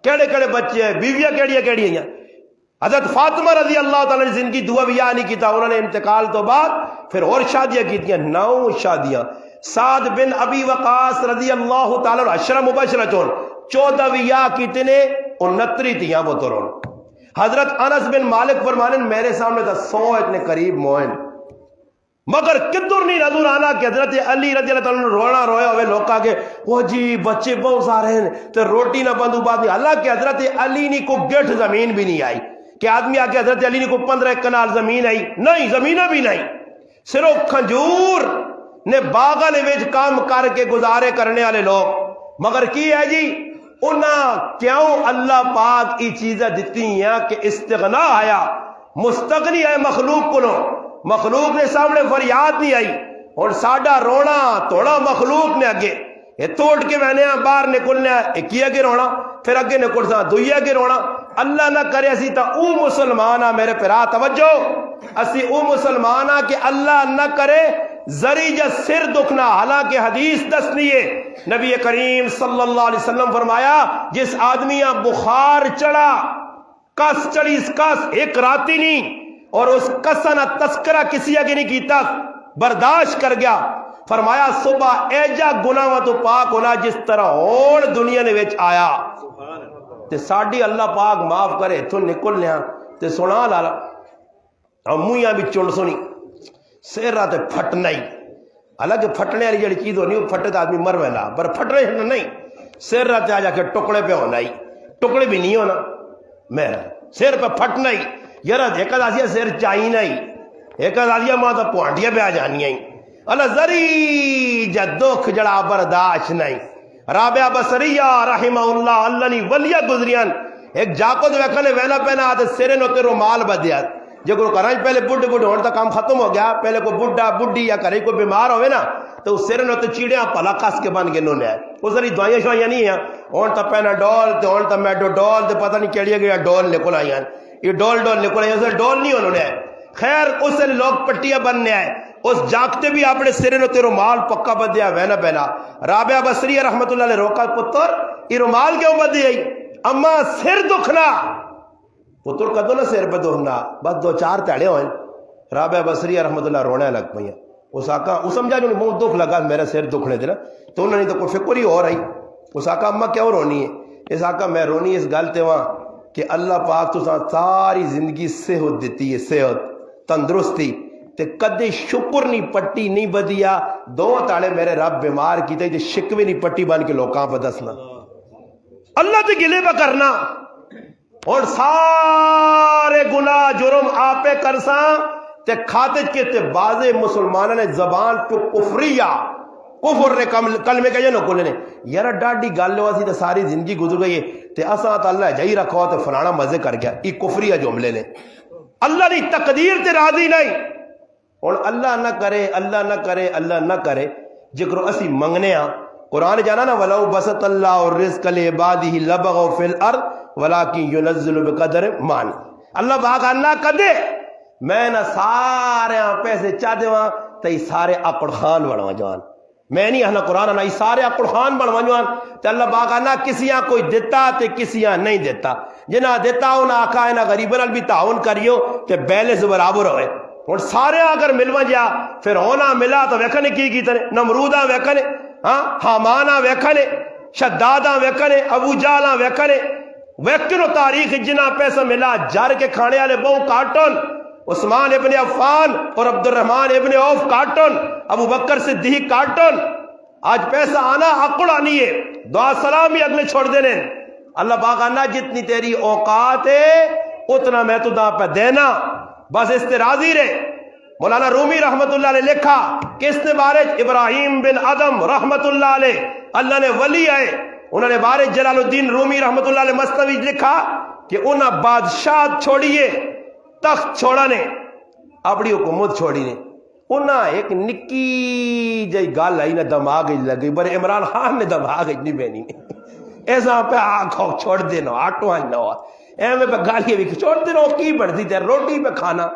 کیڑے کیڑے بچے ہیں بیویاں کیڑی ہیں حضرت فاطمہ رضی اللہ تعالیٰ نے زندگی دعا بھی نہیں کیتا انہوں نے انتقال تو بعد پھر اور شادیاں کی تھیں 9 شادیاں سعد بن ابی وقاص رضی اللہ تعالیٰ عشرہ مبشرہ چون 14 کتنے 29 تیاں بطوروں حضرت انس بن مالک فرمانے میرے سامنے تھا 100 اتنے قریب موئن مگر کدھر نہیں نظر آنا کہ حضرت علی رضی اللہ تعالیٰ رونا رویا ہوئے لوگ کہا کہ وہ جی بچے بہت سارے ہیں تو روٹی نہ بندو بات نہیں اللہ کہ حضرت علی نے کو گٹھ زمین بھی نہیں آئی کہ آدمی آ کے حضرت علی نے کو 15 کنال زمین آئی نہیں زمینہ بھی نہیں صرف کھجور نے باغا نے ویچ کام کر کے گزارے کرنے والے لوگ مگر کی ہے جی انہاں کیوں اللہ پاک ای چیزیں دیتی ہیں کہ استغنا آیا مستغنی ہے مخلوق کو مخلوق نے سامنے فریاد نہیں آئی اور ساڈا رونا توڑا مخلوق نے اگے یہ توڑ کے میں نے باہر نکلنے ایک ہی اگے رونا پھر اگے نکل سا دوئی اگے رونا اللہ نہ کرے اسی تا او مسلمانہ میرے پیرا توجہ اسی او مسلمانہ کہ اللہ نہ کرے زری جا سر دکھنا، حالانکہ حدیث دسنی ہے نبی کریم صلی اللہ علیہ وسلم فرمایا جس آدمیاں بخار چڑھا، کس چڑھی، اس کس ایک راتی نہیں، اور اس کسا نہ تذکرہ کسی اگے نہیں کیتا، برداشت کر گیا، فرمایا صبح ایجا گناہ تو پاک ہونا جس طرح اور دنیا نے وچ آیا تے ساڈی اللہ پاک معاف کرے تو نکل لیا تے سنا لالا امویاں بھی چن سنی سیرہ تے پھٹنا ہی، حالانکہ پھٹنے والی جڑی چیز ہونی وہ پھٹے تو آدمی مر ویلا، پر پھٹنے نہیں، سیرہ تے آ جا کے ٹکڑے پہ ہونا ہی، ٹکڑے بھی نہیں ہونا میرا سیر پہ پھٹنا ہی، یار ایک آسیا سیر چاہینا ہی، ایک آسیا ماں تو پوانٹیاں پہ آ جانی ہی، اللہ زری جا دکھ جڑا برداشت نہیں۔ رابعہ بصریہ رحمہ اللہ اللہ نی ولیہ گزریان ایک جاکو دے وکھنے وینا پینا آتے سرے نوتے رومال بدیا، جو کو کرانچ پہلے بڈھے بڈھے ہونے تک کام ختم ہو گیا، پہلے کو بڈھا بڈھی یا کرے کو بیمار ہوئے نا تو اس سرے نوتے چیڑیاں پلا کس کے بن کے نونے آئے، وہ ساری دعائیں شوائیاں نہیں ہیں، ہون تا پینا ڈول تے ہون تا میڈو ڈول تے پتہ نہیں کیڑیا گیا ڈول نکل آئی ہیں، یہ ڈول نکل آئی ہیں، اسے ڈول نہیں ہونے آئے، خیر اس سے لوگ پٹیاں بننے آئے، اس جاگتے بھی اپنے سرے نو تیرو مال پکا بدیا وینا بینا۔ رابعہ بصریہ رحمت اللہ علیہ روکا پتر یہ رومال کیوں بدی آئی؟ اما سر دکھنا، پتر کدو نہ سر پہ دکھنا، بس دو چار تیڑے ہوئے۔ رابعہ بصریہ رحمت اللہ رونے لگ پئی، اس آقا اس سمجھا جو منہ دکھ لگا میرا سر دکھنے دینا، تو انہوں نے تو کوئی فکر ہی ہو رہی، اس آقا اما کیوں رونی ہے؟ اس آقا میں رونی اس گل تے وہاں کہ اللہ پاک تو ساری زندگی صحت دیتی ہے، صحت تندرستی تے کدے شکر نہیں پٹی نہیں بدیا، دو تاڑے میرے رب بیمار کیتے تے شکوے نہیں پٹی بن کے لوکاں پہ دسنا، اللہ تے گلے پہ کرنا، اور سارے گناہ جرم آپے کرساں تے کھاتے کے تے بازے مسلمانوں نے زبان پہ کفریہ کفر نے کلمے کہے نو کلے نے یارا ڈاڈی گل ہوا سی تے ساری زندگی گزر گئی ہے تے اساں تے اللہ جائی رکھو تے فلانا مزے کر گیا، یہ کفریہ جملے نے، اللہ دی تقدیر تے راضی نہیں، اور اللہ نہ کرے اللہ نہ کرے اللہ نہ کرے جکر اسی منگنے ہاں، قرآن جانا نا وَلَوْ بَسَطَ اللَّهُ الرِّزْقَ لِعِبَادِهِ لَبَغَوْا فِي الْأَرْضِ وَلَكِنْ يُنَزِّلُ بِقَدْرٍ مَّا اللہ باغ اللہ کدے میں نہ سارے پیسے چاہ دے وہاں تے سارے اکڑ خان بڑھوا جوان، میں نہیں ہنا قرآن نہ سارے اکڑ خان بڑھوا جوان تے اللہ باغ نہ کسیاں کوئی دیتا تے کسیاں نہیں دیتا، جنہ دیتا انہاں آکھا ہے نہ غریبن بھی تعاون کریو تے بیلنس برابر ہوئے، اور سارے اگر ملوا جا پھر ہونا ملا تو ویکھنے کی کیتے نمروداں ویکھنے حاماناں ویکھنے شداداں ویکھنے ابو جہلاں ویکھنے ویکھنو تاریخ جنہ پیسہ ملا جار کے کھانے والے بہو کارٹن، عثمان ابن عفان اور عبد الرحمن ابن عوف کارٹن، ابو بکر صدیق کارٹن، آج پیسہ آنا اکڑ آنی ہے، دعا سلام ہی اگلے چھوڑ دینے، اللہ باغانا جتنی تیری اوقات ہے اتنا میں تو دا پہ دینا، بس اس سے راضی رہے۔ مولانا رومی رحمت اللہ علیہ لکھا کس نے بارج ابراہیم بن ادم رحمت اللہ علیہ اللہ نے ولی آئے، انہوں نے بارج جلال الدین رومی رحمت اللہ علیہ مستوی لکھا کہ انہاں بادشاہ چھوڑیے تخت چھوڑا نے اپنی حکومت چھوڑی نے، انہاں ایک نکی جائی گال آئی نہ دماغ لگی بر عمران خان نے دماغ نہیں بینی ایسا پہ آنکھوں چھوڑ دینا آٹو آج نہ ہوا ایمیں پہ گالیاں بھی چھوڑ دینا کی بڑھتی تھے روٹی پہ کھانا،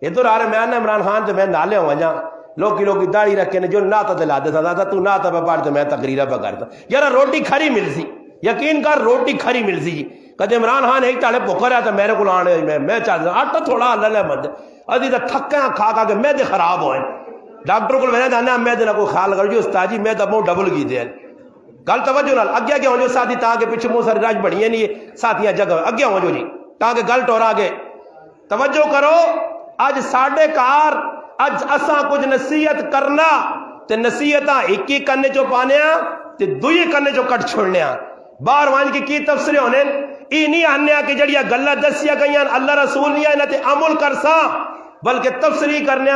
یہ تو رہا میں آنا عمران خان سے میں نالے ہوں جا لوگی داڑھی رکھے نے جو ناتا دلا دیتا تھا تو ناتا پہ پاڑتا میں تقریرہ پہ کرتا یار روٹی کھری مل سی، یقین کر روٹی کھری مل سی جی، کہتے عمران خان ایک تاڑے پکر رہا تھا میرے کو لانے میں چاہتا تھا آٹا تھوڑا اللہ لے مد ادھی تا تھکیاں کھا کھا کے میں دے خراب ہوئے، ڈاکٹر کو میں دانا میں دے نہ کوئی خیال کر جو استاد جی میں دبوں ڈبل کی دے گل توجہ نال اگیا کیا ہو جو ساتھی تاکہ پیچھے منہ ساری راج بڑھیے نہیں ساتھیاں جگہ اگیا ہو جو جی تاکہ گل ٹورا گے توجہ کرو، اج ساڑھے کار اج اساں کچھ نصیحت کرنا تے نصیحتاں ایک ہی کرنے چو پانے تے دوئی کرنے چو کٹ چھوڑنے باہر وان کی تفسیر ہونے ای نہیں آنے کہ جڑیا گلہ دسیا گئیاں اللہ رسول نہیں آئے تے عمل کرساں بلکہ تفسیری کرنے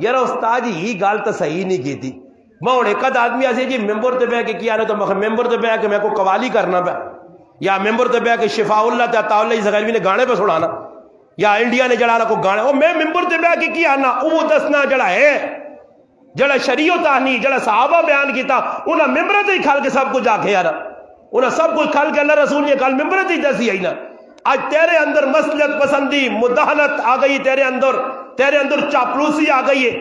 یار استاد ہی گال تو صحیح نہیں کی تھی میں ہوں ایک آدمی ایسے جی ممبر تے بہ کے کیا رہے تو ممبر تے بہ کے میں کو قوالی کرنا پہ یا ممبر تے بہ کے شفاء اللہ تے عطا اللہ زغیروی نے گانے پہ سڑانا یا انڈیا نے جڑا کو گانے میں ممبر تے بہ کے کیا نا وہ دسنا جڑا ہے جڑا شریعت آنی جڑا صحابہ بیان کیتا انہاں ممبر تے ہی کھال کے سب کچھ آکھے یار انہاں سب کچھ کھال کے اللہ رسول نے کل ممبر تے ہی دسی آئی نا آج تیرے اندر مسلک پسندی مداحنت آ گئی تیرے اندر چاپلوسی آ گئی ہے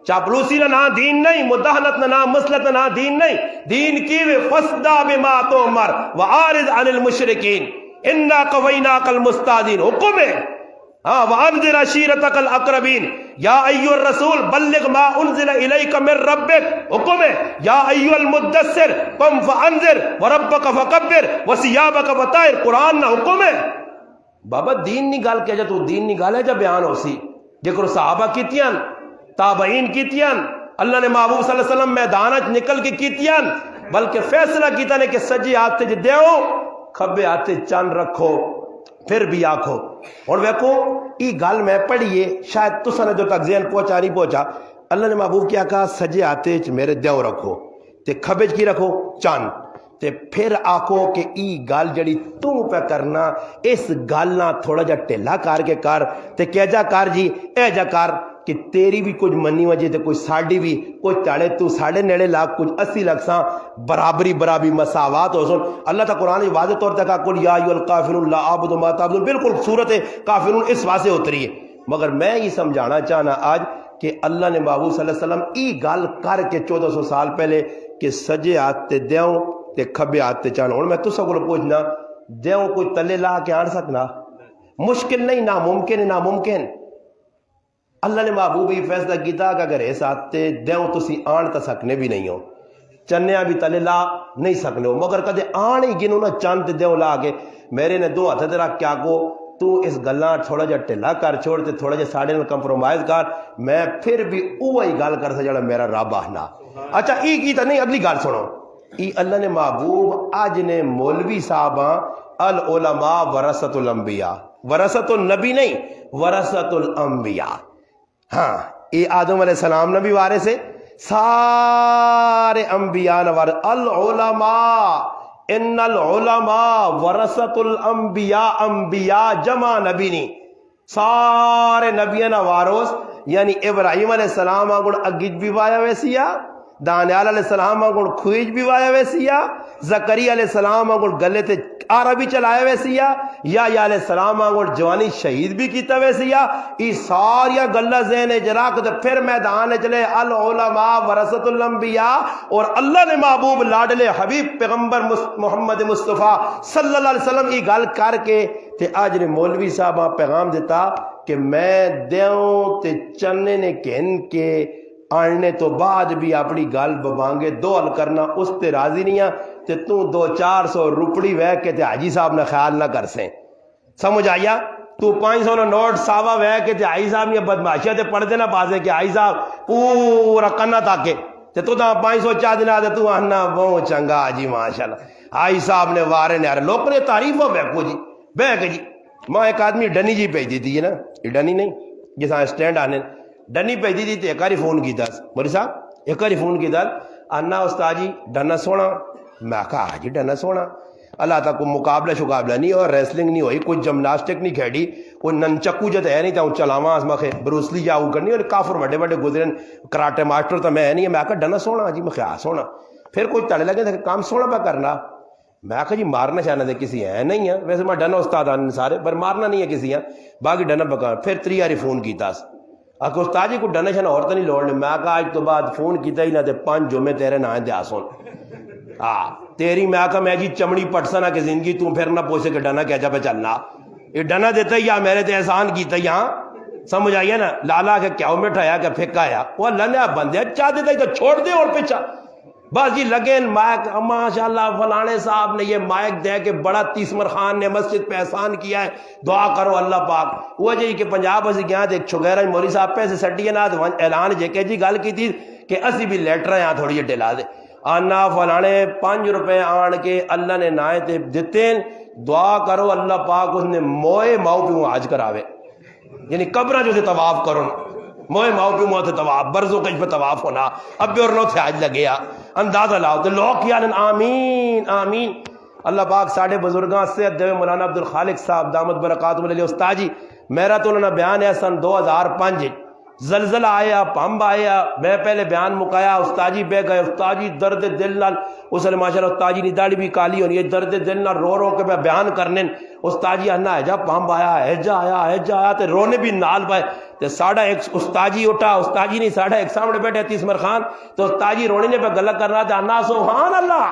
چاپلوسی نہ دین نہیں، مداہنت نہ مسلط نہ دین نہیں، دین کی فصدع بما تؤمر وعارض عن المشرکین انا قویناک المستعدین، حکم ہے ہاں، وانذر عشیرتک الاقربین، یا ایھا الرسول بلغ ما انزل الیک من ربک، حکم ہے یا ایھا المدثر قم فانذر وربک فکبر وثیابک فطہر، قرآن نہ حکم ہے۔ بابا دین نہیں گل کہ جا تو دین نہیں گل ہے جا بیان ہو سی، جکر صحابہ کیتیاں، تابعین کیتیاں، اللہ نے محبوب صلی اللہ علیہ وسلم میدان وچ نکل کے کیتیاں، بلکہ فیصلہ کیتا نے کہ سجے ہاتھ تے دیو کھبے ہاتھ تے چند رکھو پھر بھی آکھو۔ اور ویکھو ای گل میں پڑھیے شاید تساں نے جو تک ذہن پہنچا نہیں پہنچا، اللہ نے محبوب کیا کہا سجے ہاتھ وچ میرے دیو رکھو تے کھبے کی رکھو چند، تے پھر آکھو کہ ای گل جڑی تو پہ کرنا اس گل نہ تھوڑا جا ٹھلا کر کے کر تے کہہ جا کر جی اے جا کر کہ تیری بھی کچھ منی وجہ تے کوئی ساڑی بھی کوئی تاڑے تو 9.5 لاکھ کچھ 80 لاکھ ساں برابری مساوات ہو سن۔ اللہ تا قرآن واضح طور تک قل یا ایھا الکافرون لا اعبد ما تعبدون، بالکل صورت کافرون اس واسطے اتری ہے، مگر میں یہ سمجھانا چاہنا آج کہ اللہ نے محبوب صلی اللہ علیہ وسلم ای گل کر کے 1400 سال پہلے کہ سجے ہاتھ تے دیوں تے کھبے ہاتھ تے چان۔ اور میں تساں کول پوچھنا دیوں کوئی تلے لا کے آن سکنا؟ مشکل نہیں، ناممکن ہے، ناممکن۔ اللہ نے محبوب ہی فیصلہ کیتا کہ اگر اس ہاتھ تے دیوں تسی آن تا سکنے بھی نہیں ہو، چنیا بھی تلے لا نہیں سکنے ہو، مگر کدے آن ہی گنو نا چند تے دیوں لا کے میرے نے 2 ہاتھ تے رکھ کیا کو تو اس گلاں تھوڑا جا ٹھلا کر چھوڑ تے تھوڑا جا ساڑے نال کمپرومائز کر، میں پھر بھی اوہی گل کر سا جڑا میرا رب آہنا۔ اچھا ای کی تا نہیں، اگلی گل سنو، ای اللہ نے محبوب آج نے مولوی صاحباں العلماء ورثۃ الانبیاء، ورثۃ النبی نہیں ورثۃ الانبیاء، ہاں یہ آدم علیہ السلام نے بھی وارث ہے، سارے انبیاء نے وارث، العلماء ان العلماء ورثۃ الانبیاء، انبیاء جمع نبی نہیں، سارے نبیاں نے وارث، یعنی ابراہیم علیہ السلام آگوڑ اگیج بھی وایا ویسیا، دانیال علیہ السلام آگوڑ کھویج بھی وایا ویسیا، زکریا علیہ السلام آگوڑ گلے تے عربی چلایا ویسیا، یا علیہ السلام آگوڑ جوانی شہید بھی کیتا ویسیا، ای ساریا گلہ ذہن جراک تے پھر میدان چلے العلماء ورثۃ الانبیاء، اور اللہ نے محبوب لاڈلے حبیب پیغمبر محمد مصطفیٰ صلی اللہ علیہ وسلم ای گل کر کے تے آج نے مولوی صاحبہ پیغام دیتا کہ میں دیوں تے چنے نے کہن کے آنے تو بعد بھی اپنی گل ببانگے دو حل کرنا اس تے راضی نہیں تے تو 200-400 روپڑی وے کے تے حاجی صاحب نے خیال نہ کر سیں، سمجھ آیا؟ تو 500 نے نوٹ ساوا وے کے تے حاجی صاحب نے بدماشیاں تے پڑھ دینا پاسے کہ حاجی صاحب پورا کنا تاکے تے تو 500 چاہ دینا تے تو آنا بہت چنگا جی ماشاءاللہ حاجی صاحب نے وارے نے لوگ نے تعریف ہو بیکو جی بے کے جی ماں ایک آدمی ڈنی جی بھیج دیتی ہے نا، یہ ڈنی نہیں جس اسٹینڈ آنے ڈنی بھیج دی تے ایک ہی فون کیتا موری صاحب ایک ہی فون کیتا آنا استاد جی ڈنا سونا، میں کہا جی ڈنا سونا اللہ تک کوئی مقابلہ شقابلہ نہیں اور ریسلنگ نہیں ہوئی، کوئی جمناسٹک نہیں کھیڑی، کوئی ننچکو جت ہے نہیں تو چلاواں اس مکھے بروسلی جاؤ کرنی اور کافر بڑے بڑے گزرن کراٹے ماسٹر تو میں نہیں ہے، میں کہا ڈنا سونا جی میں کہا سونا، پھر کوئی تڑے لگے تھے کام سونا پہ کرنا، میں کہا جی مارنا چاہنا تھے کسی ہے نہیں ہے، ویسے میں ڈنا استاد آنے سارے پر مارنا نہیں ہے کسی ہے، باقی ڈنا پکا، پھر 3 باری فون کیتا کہ استاد جی کو ڈنا شنا اور تو نہیں لوڑنے، میں کہا آج تو بعد فون کیتا ہی نہ تے 5 جمعے تیرے نہ دیا سن تیری، میں کہا میں جی چمڑی پٹسنا کہ زندگی تم پھر نہ پوچھے کہ ڈنا کیا جا پہ چلنا، یہ ڈنا دیتا ہی یا میرے تے احسان کیتا ہی، ہاں سمجھ آئیے نا، لالا کہ کیا مٹھایا کہ پھکا آیا وہ اللہ نے بندے چاہ دیتا ہی تو چھوڑ دے اور پیچھا بس جی لگے مائک ماشاءاللہ فلانے صاحب نے یہ مائک دے کہ بڑا تیسمر خان نے مسجد پہ احسان کیا ہے دعا کرو اللہ پاک، وہ جی کہ پنجاب اسی گیا تھے چھگیرہ مولوی صاحب پیسے سٹی ہے نا اعلان جے کہ جی گل کی تھی کہ اسی بھی لیٹر ہیں تھوڑی جی ڈلا دے آنا فلانے 5 روپے آن کے اللہ نے نائے تے دیتے دعا کرو اللہ پاک اس نے موئے ماؤ پیوں آج کراوے، یعنی قبرہ جو سے طواف کرو موئے ماؤ پیوں موئے طواف برزوں کج پہ طواف ہونا اب بھی اور نو تھے آج لگیا اندازہ لاؤ تو لوگ کیا آمین آمین۔ اللہ پاک ساڑھے بزرگاں سے دے مولانا عبدالخالق صاحب دامت برکاتہ علیہ استاد جی میرا تو انہوں نے بیان ہے سن 2005 زلزلہ آیا، پمب آیا، میں پہلے بیان مکایا، استاد جی بہ گئے، استاد جی درد دل نال اس نے ماشاءاللہ استاد جی کی داڑھی بھی کالی ہونی ہے، درد دل نال رو رو کے میں بیان کرنے، استاد جی آنا ہے جا پمب آیا، ایجا آیا تے رونے بھی نال پائے تے ساڑھا ایک استاد جی اٹھا، استاد جی نہیں ساڑھا ایک سامنے بیٹھے تیسمر خان، تو استاد جی رونے نے پہ گلہ کرنا تے آنا سبحان اللہ،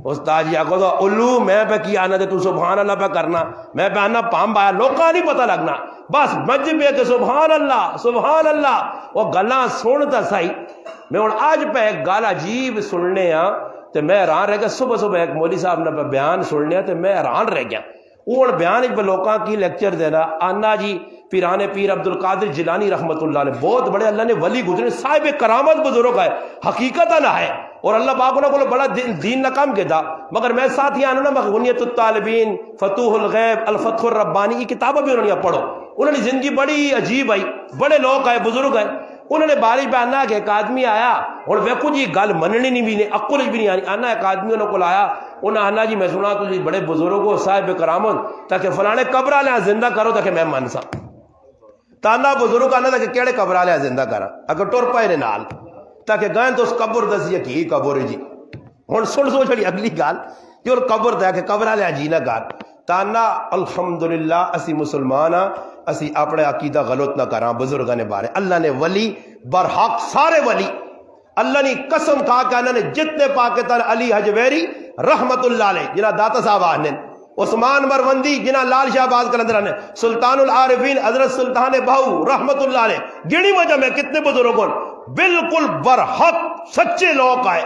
استاد جی آگو تو الو میں پہ کی آنا تے تو سبحان اللہ پہ کرنا، میں پہ آنا پامب آیا، لوکاں نہیں پتہ لگنا، بس مجبے کہ سبحان اللہ، وہ گلاں سنتا سائی۔ میں ہوں آج پہ ایک گال عجیب سننے ہاں تے میں حیران رہ گیا، صبح ایک مولوی صاحب نے پہ بیان سننے تے میں حیران رہ گیا، وہ بیان پہ لوکاں کی لیکچر دینا، آنا جی پیرانے پیر عبدالقادر جیلانی رحمت اللہ نے بہت بڑے اللہ نے ولی گزرے، صاحب کرامت بزرگ ہے، حقیقت نہ ہے، اور اللہ پاک انہوں کو بڑا دین نہ کام کیا، مگر میں ساتھ ہی آنا نا مغنیت الطالبین، فتوح الغیب، الفتح الربانی، یہ کتابیں بھی انہوں نے پڑھو، انہوں نے زندگی بڑی عجیب آئی، بڑے لوگ آئے، بزرگ آئے، انہوں نے بارش پہ آنا کہ ایک آدمی آیا اور ویکو جی گل مننی نہیں بھی نہیں، عقل بھی نہیں آنی، آنا ایک آدمی انہوں کو آیا، انہوں نے آنا جی میں سنا تو جی بڑے بزرگ ہو صاحب کرامت، تاکہ فلانے قبر والے زندہ کرو تاکہ میں من سا، تانا بزرگ آنا تاکہ کیڑے قبر والے زندہ کرا، اگر ٹر پائے نال تاکہ گائیں تو اس قبر دسی کی قبر ہے جی، ہن سن سو چھڑی اگلی گل جو قبر دے کہ قبر والے جی نہ کر، تانا الحمدللہ اسی مسلمان ہاں، اسی اپنے عقیدہ غلط نہ کراں بزرگاں نے بارے، اللہ نے ولی برحق سارے ولی، اللہ نے قسم کھا کے انہوں نے جتنے پاکستان علی حجویری رحمت اللہ علیہ جنہ داتا صاحب آنے، عثمان مروندی جنہ لال شاہ باز کلندر نے، سلطان العارفین حضرت سلطان بہو رحمت اللہ علیہ، گنی وجہ میں کتنے بزرگوں بالکل برحق سچے لوگ آئے،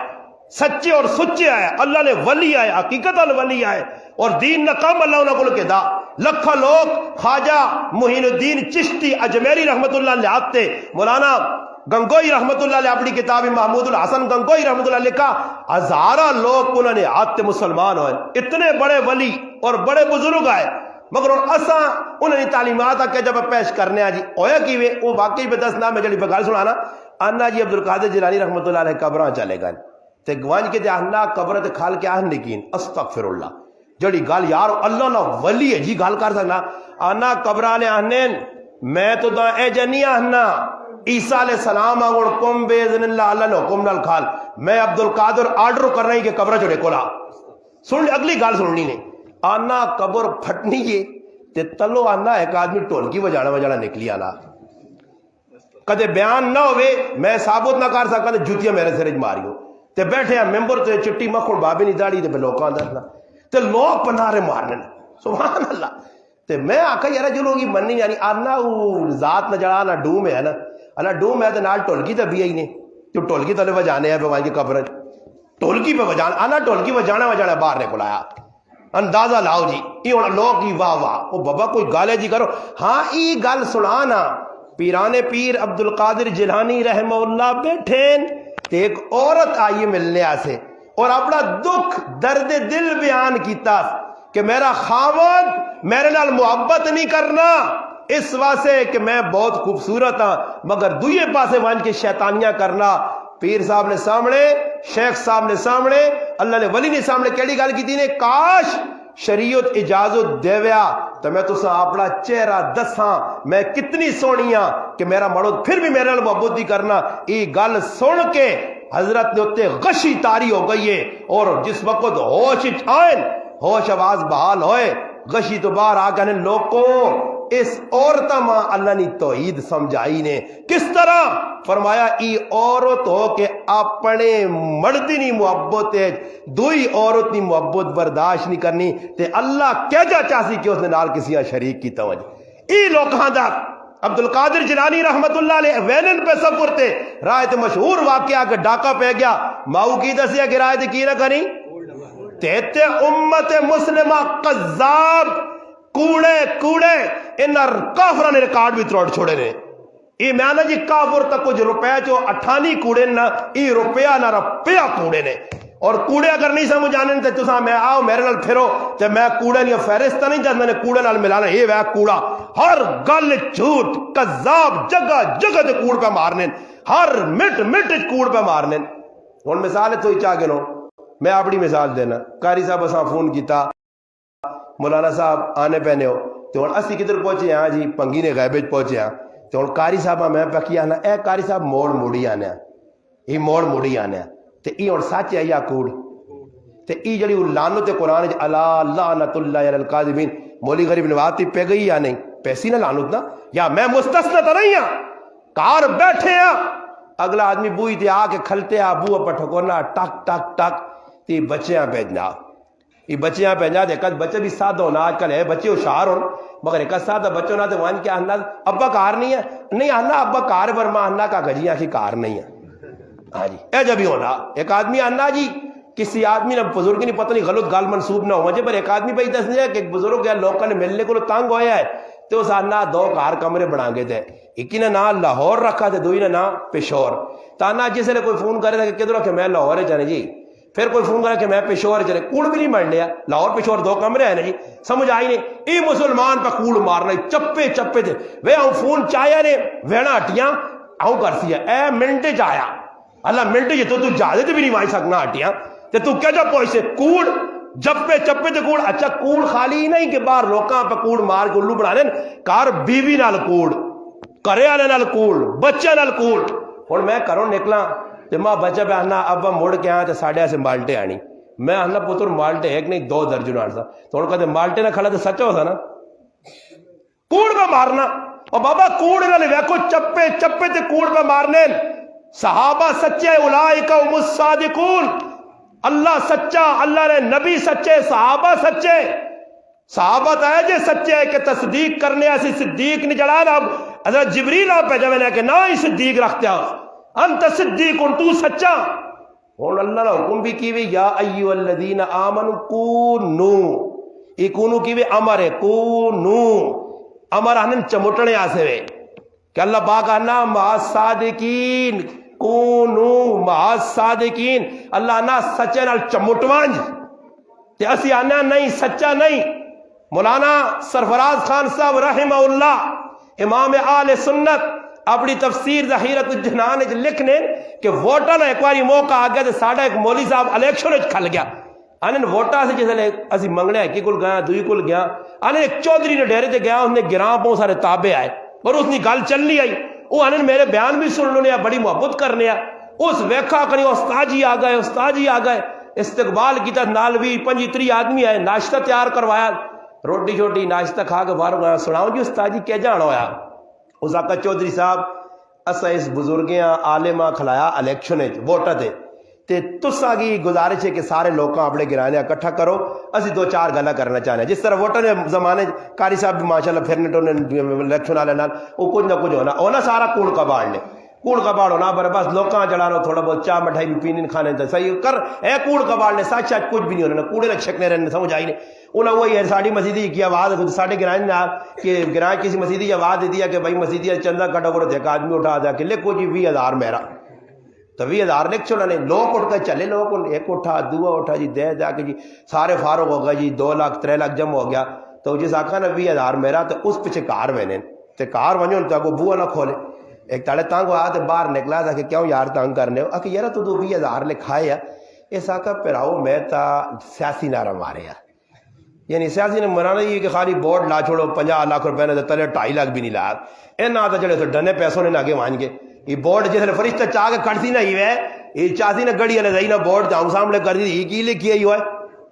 سچے اور سچے آئے، اللہ نے ولی آئے، حقیقت الولی آئے، اور دین نہ کم اللہ انہوں کو لکے دا، لکھا لوگ خواجہ محین الدین چشتی اجمیری رحمت اللہ علیہ آتے، مولانا گنگوئی رحمت اللہ علیہ اپنی کتاب محمود الحسن گنگوئی رحمت اللہ علیہ لکھا، ہزارہ لوگ انہوں نے آتے مسلمان ہوئے، اتنے بڑے ولی اور بڑے بزرگ آئے، مگر اساں انہوں نے تعلیمات آکے جب پیش کرنے آجی ہویا کیوے وہ واقعی پہ دس نام میں جڑی بگال سنانا، آنا جی عبدالقادر جیلانی رحمت اللہ علیہ قبران چلے گئے تے گوانج کے جہنہ قبرت کھال کے آہن نکین استغفر اللہ جڑی گال یار اللہ نہ ولی ہے جی گال کر سکنا، آنا قبرانے آہنین میں تو دا اے جنی آہنا عیسیٰ علیہ السلام آگوڑ کم بیزن اللہ اللہ نے حکم نال کھال، میں عبدالقادر آرڈر کر رہی کہ قبرہ چھوڑے کولا سن اگلی گال سننی نے، آنا قبر پھٹنی یہ تے تلو آنا ایک آدمی ٹول کی وجانا نکلی آنا، کدے بیان نہ ہوئے میں ثابت نہ کر سکتا تے جوتیاں میرے سرج ماریوں تے بیٹھے ہیں ممبر تے چٹی مکھڑ بابے نہیں داڑی تے پہ لوکاں دسنا تے لوگ پنارے مارنے سبحان اللہ، تے میں آکھا یارا جو لوگی مننی یعنی آنا ذات نہ جڑا نہ ڈوم ہے نا، اللہ ڈوم ہے تے نال ٹولکی تے بھی آئی نے جو ٹولکی تلے وجانے ہیں پہ وہاں کی قبر ٹولکی پہ وجانا، آنا ٹولکی وجانا باہر نے کھلایا، اندازہ لاؤ جی یہ ہونا لوگ کی واہ واہ وہ بابا کوئی گالے جی کرو، ہاں ای گل سنانا پیرانے پیر عبدالقادر جیلانی رحمہ اللہ بیٹھین تے ایک عورت آئی ملنے آسے اور اپنا دکھ درد دل بیان کیتا کہ میرا خاوند میرے نال محبت نہیں کرنا اس واسطے کہ میں بہت خوبصورت ہاں مگر دوئے پاسے وانج کے شیطانیاں کرنا، پیر صاحب نے سامنے شیخ صاحب نے سامنے اللہ نے ولی نے سامنے کیڑی گل کی نے، کاش شریعت اجازت دیویا تو میں تو اپنا چہرہ دساں میں کتنی سونی ہاں کہ میرا مرد پھر بھی میرے نال محبت نہیں کرنا، یہ گل سن کے حضرت نے اتے غشی تاری ہو گئی ہے، اور جس وقت ہوش آئیں ہوش آواز بحال ہوئے غشی تو باہر آ گئے لوگوں اس عورتہ ماں اللہ نے توحید سمجھائی نے کس طرح فرمایا ای عورت ہو کہ اپنے مردی نہیں محبت ہے دوئی عورت نہیں محبت برداشت نہیں کرنی تے اللہ کیا جا چاہسی کہ اس نے نال کسی شریک کی توجہ ای لوگاں دا عبدالقادر جیلانی رحمت اللہ علیہ وینن پہ سفر تے رائے مشہور واقعہ کہ ڈاکہ پہ گیا ماؤ کی دسیا کہ رائے کی نہ کریں تیتے امت مسلمہ قذاب کوڑے انہر کافرہ نے ریکارڈ بھی تروڑ چھوڑے نے ای میں نا جی کافر تک کچھ روپے چو 28 کوڑے نا ای روپیہ نا روپیہ کوڑے نے اور کوڑے اگر نہیں سمجھ آنے تے تساں میں آؤ میرے نال پھرو تے میں کوڑے نہیں فہرست نہیں جاندے نے کوڑے نال ملانا یہ وہ کوڑا ہر گل جھوٹ کذاب جگہ جگہ تے کوڑ پہ مارنے ہر مٹ کوڑ پہ مارنے ہن مثال ہے تو ہی چاہ گنو میں اپنی مثال دینا قاری صاحب اساں فون کیتا مولانا صاحب آنے پہنے ہو تو ہن اسی کدھر پہنچے ہاں جی پنگی نے غیبے پہنچے ہاں تو ہوں قاری صاحب میں پکی آنا اے قاری صاحب موڑ مڑی آنے یہ موڑ مڑی آنے تو یہ ہوں سچ ہے یا کوڑ تو یہ جڑی لعنت قرآن الا لعنت اللہ علی الکاذبین مولی غریب نواز تی پہ گئی یا نہیں پیسی نہ لعنت نا یا میں مستثنا تو نہیں ہاں کار بیٹھے ہاں اگلا آدمی بوئی تے آ کے کھلتے آ بوہ پر ٹھکورنا ٹک ٹک ٹک تی بچیاں بھیجنا یہ بچیاں بھیجنا دے کد بچے بھی ساتھ ہونا آج کل ہے بچے ہوشیار ہو مگر ایک ساتھ بچوں نہ تو وان کیا آنا ابا کار نہیں ہے نہیں آنا ابا کار برما آنا کا گجیاں کی کار نہیں ہے ہاں جی اے جب ہی ہونا ایک آدمی آنا جی کسی آدمی نے بزرگ نہیں پتہ نہیں غلط گال منسوب نہ ہو مجھے پر ایک آدمی بھائی دس نہیں کہ ایک بزرگ یا لوگوں نے ملنے کو تنگ ہویا ہے تو اس آنا دو کار کمرے بنا گے تھے ایک نے نام لاہور رکھا تھے دوئی نے نام پشور تانا جس نے کوئی فون کرے تھا کہ کدھر کہ میں لاہور ہے چلے جی پھر کوئی فون کرا کہ میں پشور چلے کوڑ بھی نہیں مار لیا لاہور پشور دو کمرے ہیں نا جی سمجھ آئی نہیں ای مسلمان پہ کوڑ مارنا چپے چپے تھے وہ ہوں فون چاہیا نے وینا ہٹیاں ہوں کر سی اے منٹ چایا اللہ منٹ جی تو جادے تو بھی نہیں مار سکنا ہٹیاں تے تو کیا جب پوچھے کوڑ جپے چپے تے کوڑ اچھا کوڑ خالی ہی نہیں کہ باہر لوکاں پہ کوڑ مار کے الو بنا دین کار بیوی نال کوڑ کرے والے نال کوڑ بچے نال کوڑ ہن میں گھروں نکلا تے ماں بچہ پہ آنا ابا مڑ کے آیا تے ساڑھے ایسے مالٹے آنی میں آنا پتر مالٹے ایک نہیں دو درجن آنسا تو انہوں کہتے مالٹے نہ کھلا تے سچا ہوتا نا کوڑ پہ مارنا اور بابا کوڑ نہ لے ویکھو چپے چپے تے کوڑ پہ مارنے صحابہ سچے اولئک هم الصادقون اللہ سچا اللہ نے نبی سچے صحابہ سچے صحابہ تو ہے جے سچے کہ تصدیق کرنے ایسی صدیق نہیں جڑا نا حضرت جبریل آپ پہ جمعنے کہ نہ ہی صدیق رکھتے ہو انت صدیق تو سچا اور اللہ نے حکم بھی کی بھی یا ایو الذین آمنوا کونو یہ کونو کی بھی امر ہے کونو امر ہنن چمٹنے آسے وے کہ اللہ پاک آنا مع صادقین کونو مع صادقین اللہ آنا سچے نال چمٹوانج تے اسی آنا نہیں سچا نہیں مولانا سرفراز خان صاحب رحمہ اللہ امام آل سنت اپنی تفسیر ظہیرت الجنان لکھنے کہ ووٹا نہ ایک باری موقع آ گیا تو ساڑھا ایک مولی صاحب الیکشن کھل گیا انہیں ووٹا سے جیسے اسی منگنے ایک کل گیا دوئی کل گیا انہیں ایک چودھری نے ڈیرے تے گیا اس نے گراں پوں سارے تابے آئے اور اس نے گل چلنی آئی وہ انہیں میرے بیان بھی سن لنے بڑی محبت کرنے اس ویکھا کنی استاد جی آ گئے استاد جی آ گئے استقبال کی تا نالوی پنجی تری آدمی آئے ناشتہ تیار کروایا روٹی چھوٹی ناشتہ کھا کے فارغ ہویا سناؤ جی استاد جی کیا جانا ہویا اس آقا چودھری صاحب اسا اس بزرگیاں عالمہ کھلایا الیکشن ووٹا تے تساں کی گزارش ہے کہ سارے لوکاں اپنے گرانے اکٹھا کرو اسی دو چار گلا کرنا چاہنے جس طرح ووٹر نے زمانے قاری صاحب بھی ماشاءاللہ پھرنے ٹونے الیکشن والے نال وہ کچھ نہ کچھ ہونا سارا کوڑ کباڑ لے کوڑ کباڑ ہونا پر بس لوکاں جڑانا تھوڑا بہت چاہ مٹھائی بھی پینی کھانے تے صحیح کر اے کوڑ کباڑ لے سچ سچ کچھ بھی نہیں ہونا کوڑے نہ چھکنے رہنے سمجھ آئی نہیں انہاں وہی ہے ساڑی مسیدی کی آواز ساڑھے گرائن نے کہ گرائن کسی مسیدی کی آواز دے دیا کہ بھائی مسیدی چندہ کٹا کرو ایک آدمی اٹھا دیا کہ لکھو جی 20,000 میرا تو 20,000 لکھ چھوڑا نہیں لوگ اٹھ کر چلے لوگ ایک اٹھا دوا اٹھا جی دے جا کے جی سارے فارغ ہو گئے جی 2 لاکھ 3 لاکھ جمع ہو گیا تو جس آخا نا 20,000 میرا تو اس پیچھے کار وینے تے کار ونجو تو کو بوا نہ کھولے ایک تاڑے تانگ ہوا تو باہر نکلا تھا کہ کیوں یار تانگ کرنے ہو کہ یار تو 20,000 لکھائے یا اس آخا پھراؤ میں تا سیاسی نعرہ مارے یا یعنی سیاسی نے منانا یہ کہ خالی بورڈ لا چھوڑو 50 لاکھ روپے نے تلے 2.5 لاکھ بھی نہیں لایا اے نہ تو جڑے تو ڈنے پیسوں نے آگے وان کے یہ بورڈ جیسے فرشتہ چاہ کے کٹتی نہ ہی ہے یہ چاہتی نہ گڑی والے رہی نہ بورڈ جاؤں سامنے کر دی یہ کی لکھی ہے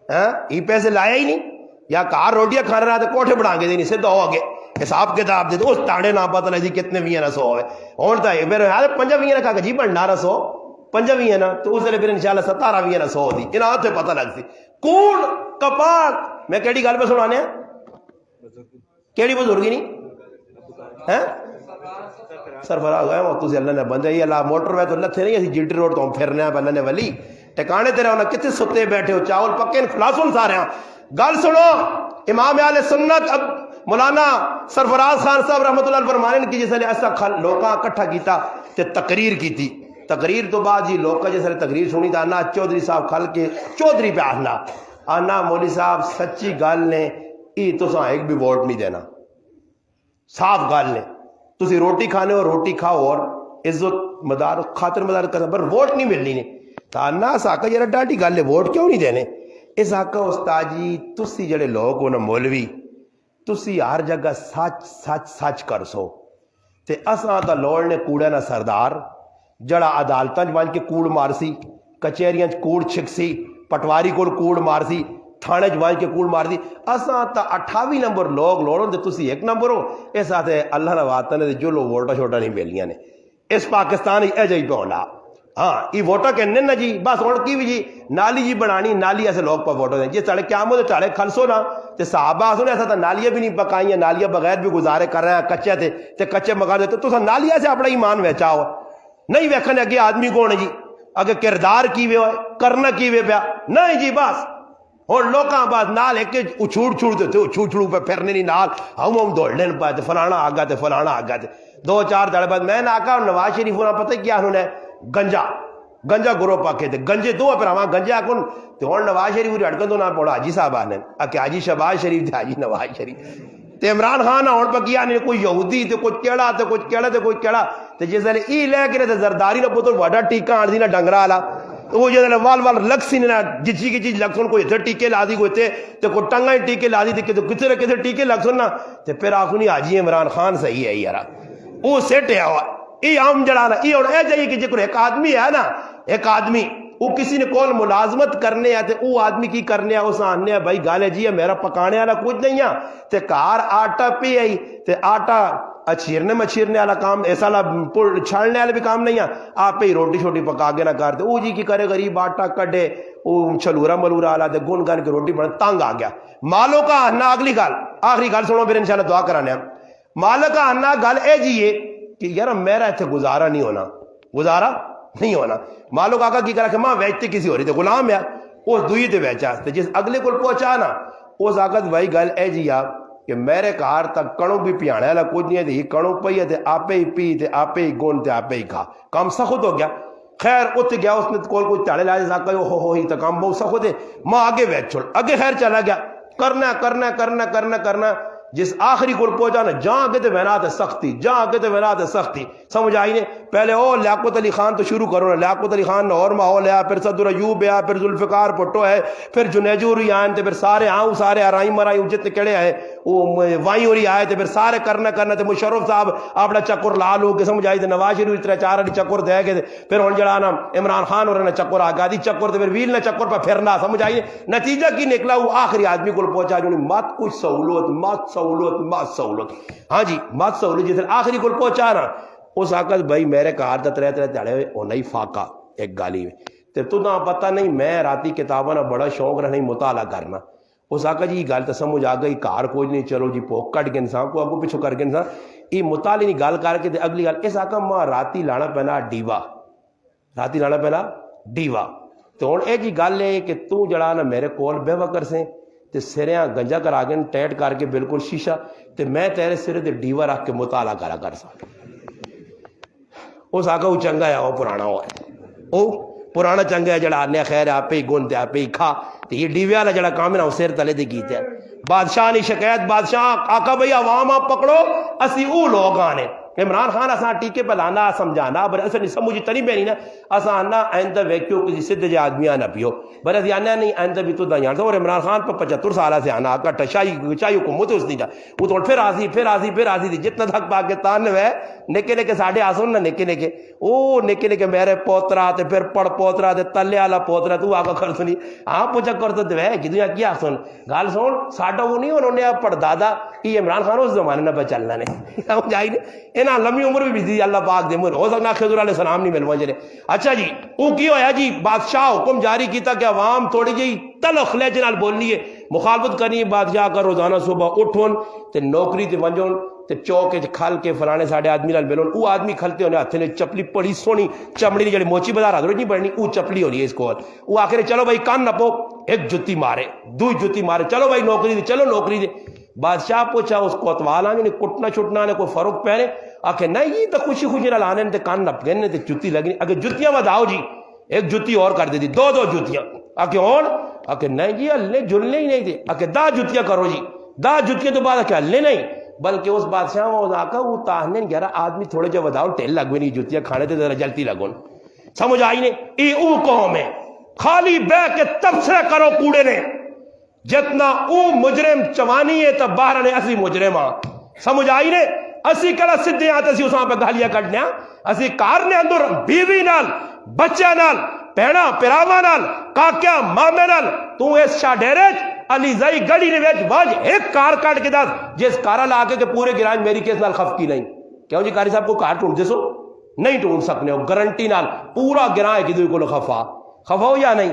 ہاں یہ پیسے لایا ہی نہیں یا کار روٹیاں کھانا رہا تو کوٹھے بڑھا کے دینی سیدھا ہو آگے حساب کتاب دے تو اس تاڑے نہ پتہ لگی کتنے بھی ہیں نا 100 ہے اور تا ہے میرے یار 5 بھی ہیں نا کہا کہ جی بنڈا رہا 100 5 بھی ہیں نا تو اس لئے پھر انشاءاللہ 17 بھی ہیں نا 100 دی انہاں ہاتھ پہ پتہ لگتی کوڑ کپاک میں کیڑی گل پہ سنانے ہیں کیڑی بزرگی نہیں سرفراز ہے وہ تسی اللہ نے بندے ہی اللہ موٹر وے تو لتھے نہیں اسی جلٹی روڈ تو ہم پھرنے ہیں اللہ نے ولی ٹکانے تیرے ہونا کتنے ستے بیٹھے ہو چاول پکے خلاصون سارے ہیں گل سنو امام اہل سنت اب مولانا سرفراز خان صاحب رحمۃ اللہ فرمانے کی جس نے ایسا لوکاں اکٹھا کیتا تے تقریر کی تھی تقریر تو بعد جی لوکاں جس نے تقریر سنی تھا آنا چودھری صاحب کھل کے چودھری پہ آنا مولوی صاحب سچی گل نے ای تو ایک بھی ووٹ نہیں دینا صاف گل نے تسی روٹی کھانے ہو روٹی کھاؤ اور عزت مدار خاطر مدار کرنا پر ووٹ نہیں ملنی نے تو آنا ساکا جرا ڈاٹی گل ہے ووٹ کیوں نہیں دینے اس آقا استاد جی تسی جڑے لوگ ہو نا مولوی تسی ہر جگہ سچ سچ سچ کر سو تے اساں تا لوڑ نے کوڑے نا سردار جڑا عدالتاں وچ ون کے کوڑ مارسی، کچہریاں چ کوڑ چھکسی، پٹواری کول کوڑ مارسی، تھانے چ ون کے کوڑ مارسی، اساں تا 28 نمبر لوگ لوڑوں تے تسی 1 نمبر ہو۔ اس آتے اللہ نے وعدہ نے جو لو ووٹاں شوٹاں نہیں ملیاں نے اس پاکستان اے جائی پہ ہونا۔ ہاں یہ ووٹاں کہنے نا جی بس ہوں کی بھی جی نالی جی بنانی، نالی ایسے لوگ پہ ووٹاں دیں جی سڑے قیامت تے سڑے کھلسو نا تے صحابہ آسو نے ایسا تا نالیاں بھی نہیں پکائیاں، نالیاں بغیر بھی گزارے کر رہے ہیں کچے تے کچے مکان دے تو نالیاں سے اپنا ایمان ویچا ہو نہیں ویکھنے اگے آدمی کون ہے جی، اگے کردار کیوے ہوئے کرنا کیوے پیا نہیں جی بس ہوں لوکاں بعد نال ایک اچھوڑ چھوڑ پہ پھرنے نہیں نال ہم دوڑنے پائے تے فلانا آگا تے فلانا آگا تے 2-4 دڑ بعد میں نے آکا نواز شریف ہونا پتہ کیا انہوں نے گنجا گرو پاکے تے گنجے دو پر ہاں گنجا کن تے ہوں نواز شریف ہوئی اٹکن تو نہ پڑھا حاجی صاحب آنے کہ حاجی شہباز شریف تے حاجی نواز شریف تے عمران خان ہوں پہ کیا نہیں کوئی یہودی تے کچھ کیڑا تے کچھ کیڑا تے کوئی کیڑا تے جس نے ای لے کے تے زرداری نہ پتر وڈا ٹیکا آن دی نہ ڈنگرا والا وہ جس نے وال لگ سی نہ جچی کی چیز لگ سن کوئی اتنے ٹیکے لا دی کوئی تے کوئی ٹنگا ٹیکے لا دی تے کسی ٹیکے لگ سن نا تے پھر آخو نہیں حاجی عمران خان صحیح ہے یار وہ سیٹ ہے یہ عام جڑا نا یہ ہوں یہ چاہیے کہ جی ایک آدمی ہے نا ایک آدمی وہ کسی نے کول ملازمت کرنے ہے تے وہ آدمی کی کرنے ہے اس آنے بھائی گالے جی میرا پکانے والا کچھ نہیں ہے تے کار آٹا پی آئی تے آٹا اچھیرنے مچھیرنے والا کام ایسا چھاڑنے والا بھی کام نہیں ہے آپ ہی روٹی شوٹی پکا کے نہ کرتے وہ جی کی کرے غریب آٹا کڈے وہ چھلورا ملورا والا تے گن گن کے روٹی بنا تنگ آ گیا مالوں کا آنا اگلی گل آخری گل سنو پھر انشاءاللہ دعا کرانے مالک کا آنا گل اے جی ہے کہ یار میرا اتنے گزارا نہیں ہونا مالو آقا کی کرا کہ ماں ویچتے کسی ہو رہی تھے غلام ہے اس دوئی تے ویچا جس اگلے کو پہنچا نا اس آقا بھائی گل اے جی آپ کہ میرے کار تک کڑوں بھی پیانے والا کچھ نہیں ہے کڑوں پی ہے آپ ہی پی تے آپ ہی گون تے آپ ہی کھا کام سخت ہو گیا خیر ات گیا اس نے کوئی چاڑے لا جا ہو ہی تو کام بہت سخت ہے ماں آگے ویچ چھوڑ آگے خیر چلا گیا کرنا جس آخری کو پہنچا نا جہاں آگے تے ونات سختی سمجھ آئی نے پہلے او لیاقت علی خان تو شروع کرو نا لیاقت علی خان اور ماحول ہے پھر صدر ایوب ہے پھر ذوالفقار بھٹو ہے پھر جنیجوری آئے تے پھر سارے آرائی مرائی جتنے کڑے آئے وہ وائیں ہوری آئے تے پھر سارے کرنا تے مشرف صاحب اپنا چکر لال ہو کے سمجھ آئی تے نواز شریف 3-4 والی چکر دے کے پھر ہوں جڑا نا عمران خان اور چکر آگا دی چکر تے پھر ویل نہ چکر پہ پھرنا سمجھ آئی نتیجہ کی نکلا وہ آخری آدمی کو پہنچا جو مت کچھ سہولت ہاں جی مت سہولت جس آخری کو پہنچا نا اس آقا بھائی میرے کار دا 3 دہاڑے ہوئے وہ نہیں فاقہ ایک گالی میں تے تو نہ پتہ نہیں میں راتی کتاباں نہ بڑا شوق رہنا مطالعہ کرنا اس آقا جی یہ گل تو سمجھ آ گئی کار کوئی نہیں چلو جی پوک کٹ کے انسان کو اگو پیچھو کر کے انسان یہ مطالعے نہیں گل کر کے اگلی گل اس آقا ماں راتی لانا پینا ڈیوا تو ہوں یہ جی گل ہے کہ تو جڑا نا میرے کول بے وکر سے تے سریاں گنجا کرا کے ٹیٹ کر کے بالکل شیشہ تے میں تیرے سرے تے ڈیوا رکھ کے مطالعہ کرا کر سکتا اس آقا وہ چنگا ہے وہ پرانا ہوا ہے وہ پرانا چنگا ہے جڑا آنے خیر آپ ہی گن تے آپ ہی کھا تے یہ ڈیوے والا جڑا کام ہے نا وہ سر تلے دے کیتے ہیں بادشاہ نہیں شکایت بادشاہ آقا بھئی عوام آپ پکڑو اسی او لوگ آنے عمران خان اساں ٹیکے پہ لانا سمجھانا بر اساں نہیں سمجھی تنی بہنی نا اساں آنا آئندہ ویکیو کسی سدھ جے آدمی آنا پیو بر اساں آنا نہیں آئندہ بھی تو دا جانتا اور عمران خان پہ 75 سالہ سے آنا آقا ٹشائی حکومت اس نہیں جا وہ تو پھر آزی دی جتنا تھک پاکستان ہے نکے ساڑھے آسن نا نکے میرے پوترا تے پھر پڑ پوترا تے تلے والا پوترا تو آقا کر سنی ہاں پوچھا کرتا تے ہے جدو کیا سن گال سن ساڈا وہ نہیں انہوں نے پڑھ دادا کہ عمران خان اس زمانے نہ پہ چلنا نہیں جائی انہاں لمبی عمر بھی بجتی اللہ پاک دے مر ہو سکنا خضر علیہ السلام نہیں ملوا جلے اچھا جی وہ کی ہویا جی بادشاہ حکم جاری کیتا کہ عوام تھوڑی جی تلخ لہجے نال بولنی ہے مخالفت کرنی بادشاہ کا روزانہ صبح اٹھون تے نوکری تے ونجون تے چوک کھل کے فلانے ساڑھے آدمی نال ملون وہ آدمی کھلتے ہونے ہاتھ نے چپلی بڑی سونی چمڑی دی جڑی موچی بازار حضرت نہیں پڑنی وہ چپلی ہونی ہے اس کو وہ آخر چلو بھائی کان نپو ایک جتی مارے دوئی جتی مارے چلو بھائی نوکری دے چلو نوکری دے بادشاہ پوچھا اس کوتوالا نے کٹنا چھٹنا نے کوئی فرق پہنے آکھے نہیں یہ تو خوشی نہ لانے تے کان نپ گئے تے جتی لگنی اگر جتیاں بداؤ جی ایک جتی اور کر دے دی 2 جتیاں آکھے اور آکھے نہیں جی ہلنے جلنے ہی نہیں تھے آکھے 10 جتیاں کرو جی 10 جتیاں تو بعد آکھے ہلنے نہیں بلکہ اس بادشاہ وہ آقا وہ تاہنے گیرہ آدمی تھوڑے جو بداؤ ٹیل لگوے نہیں جتیاں کھانے تے ذرا جلتی لگون سمجھ آئی نے ای او قوم ہے خالی بے کے تبصرے کرو کوڑے نے جتنا او مجرم چوانی ہے تب باہر نے اسی مجرم سمجھ آئی نے اسی کلا سدھے آ تے اسی اساں پہ گالیاں کڈنے ہاں اسی کار نے اندر بیوی نال بچے نال بہنا پراواں نال کاکیا مامے نال تو اس شاہ ڈیرے علی زئی گڑی نے وچ وج ایک کار کٹ کے دس جس کارا لا کے پورے گراج میری کس نال خف کی نہیں کیوں جی قاری صاحب کو کار ٹونڈ دسو نہیں ٹونڈ سکنے ہو گارنٹی نال پورا گراں ہے کسی کو خفا ہو یا نہیں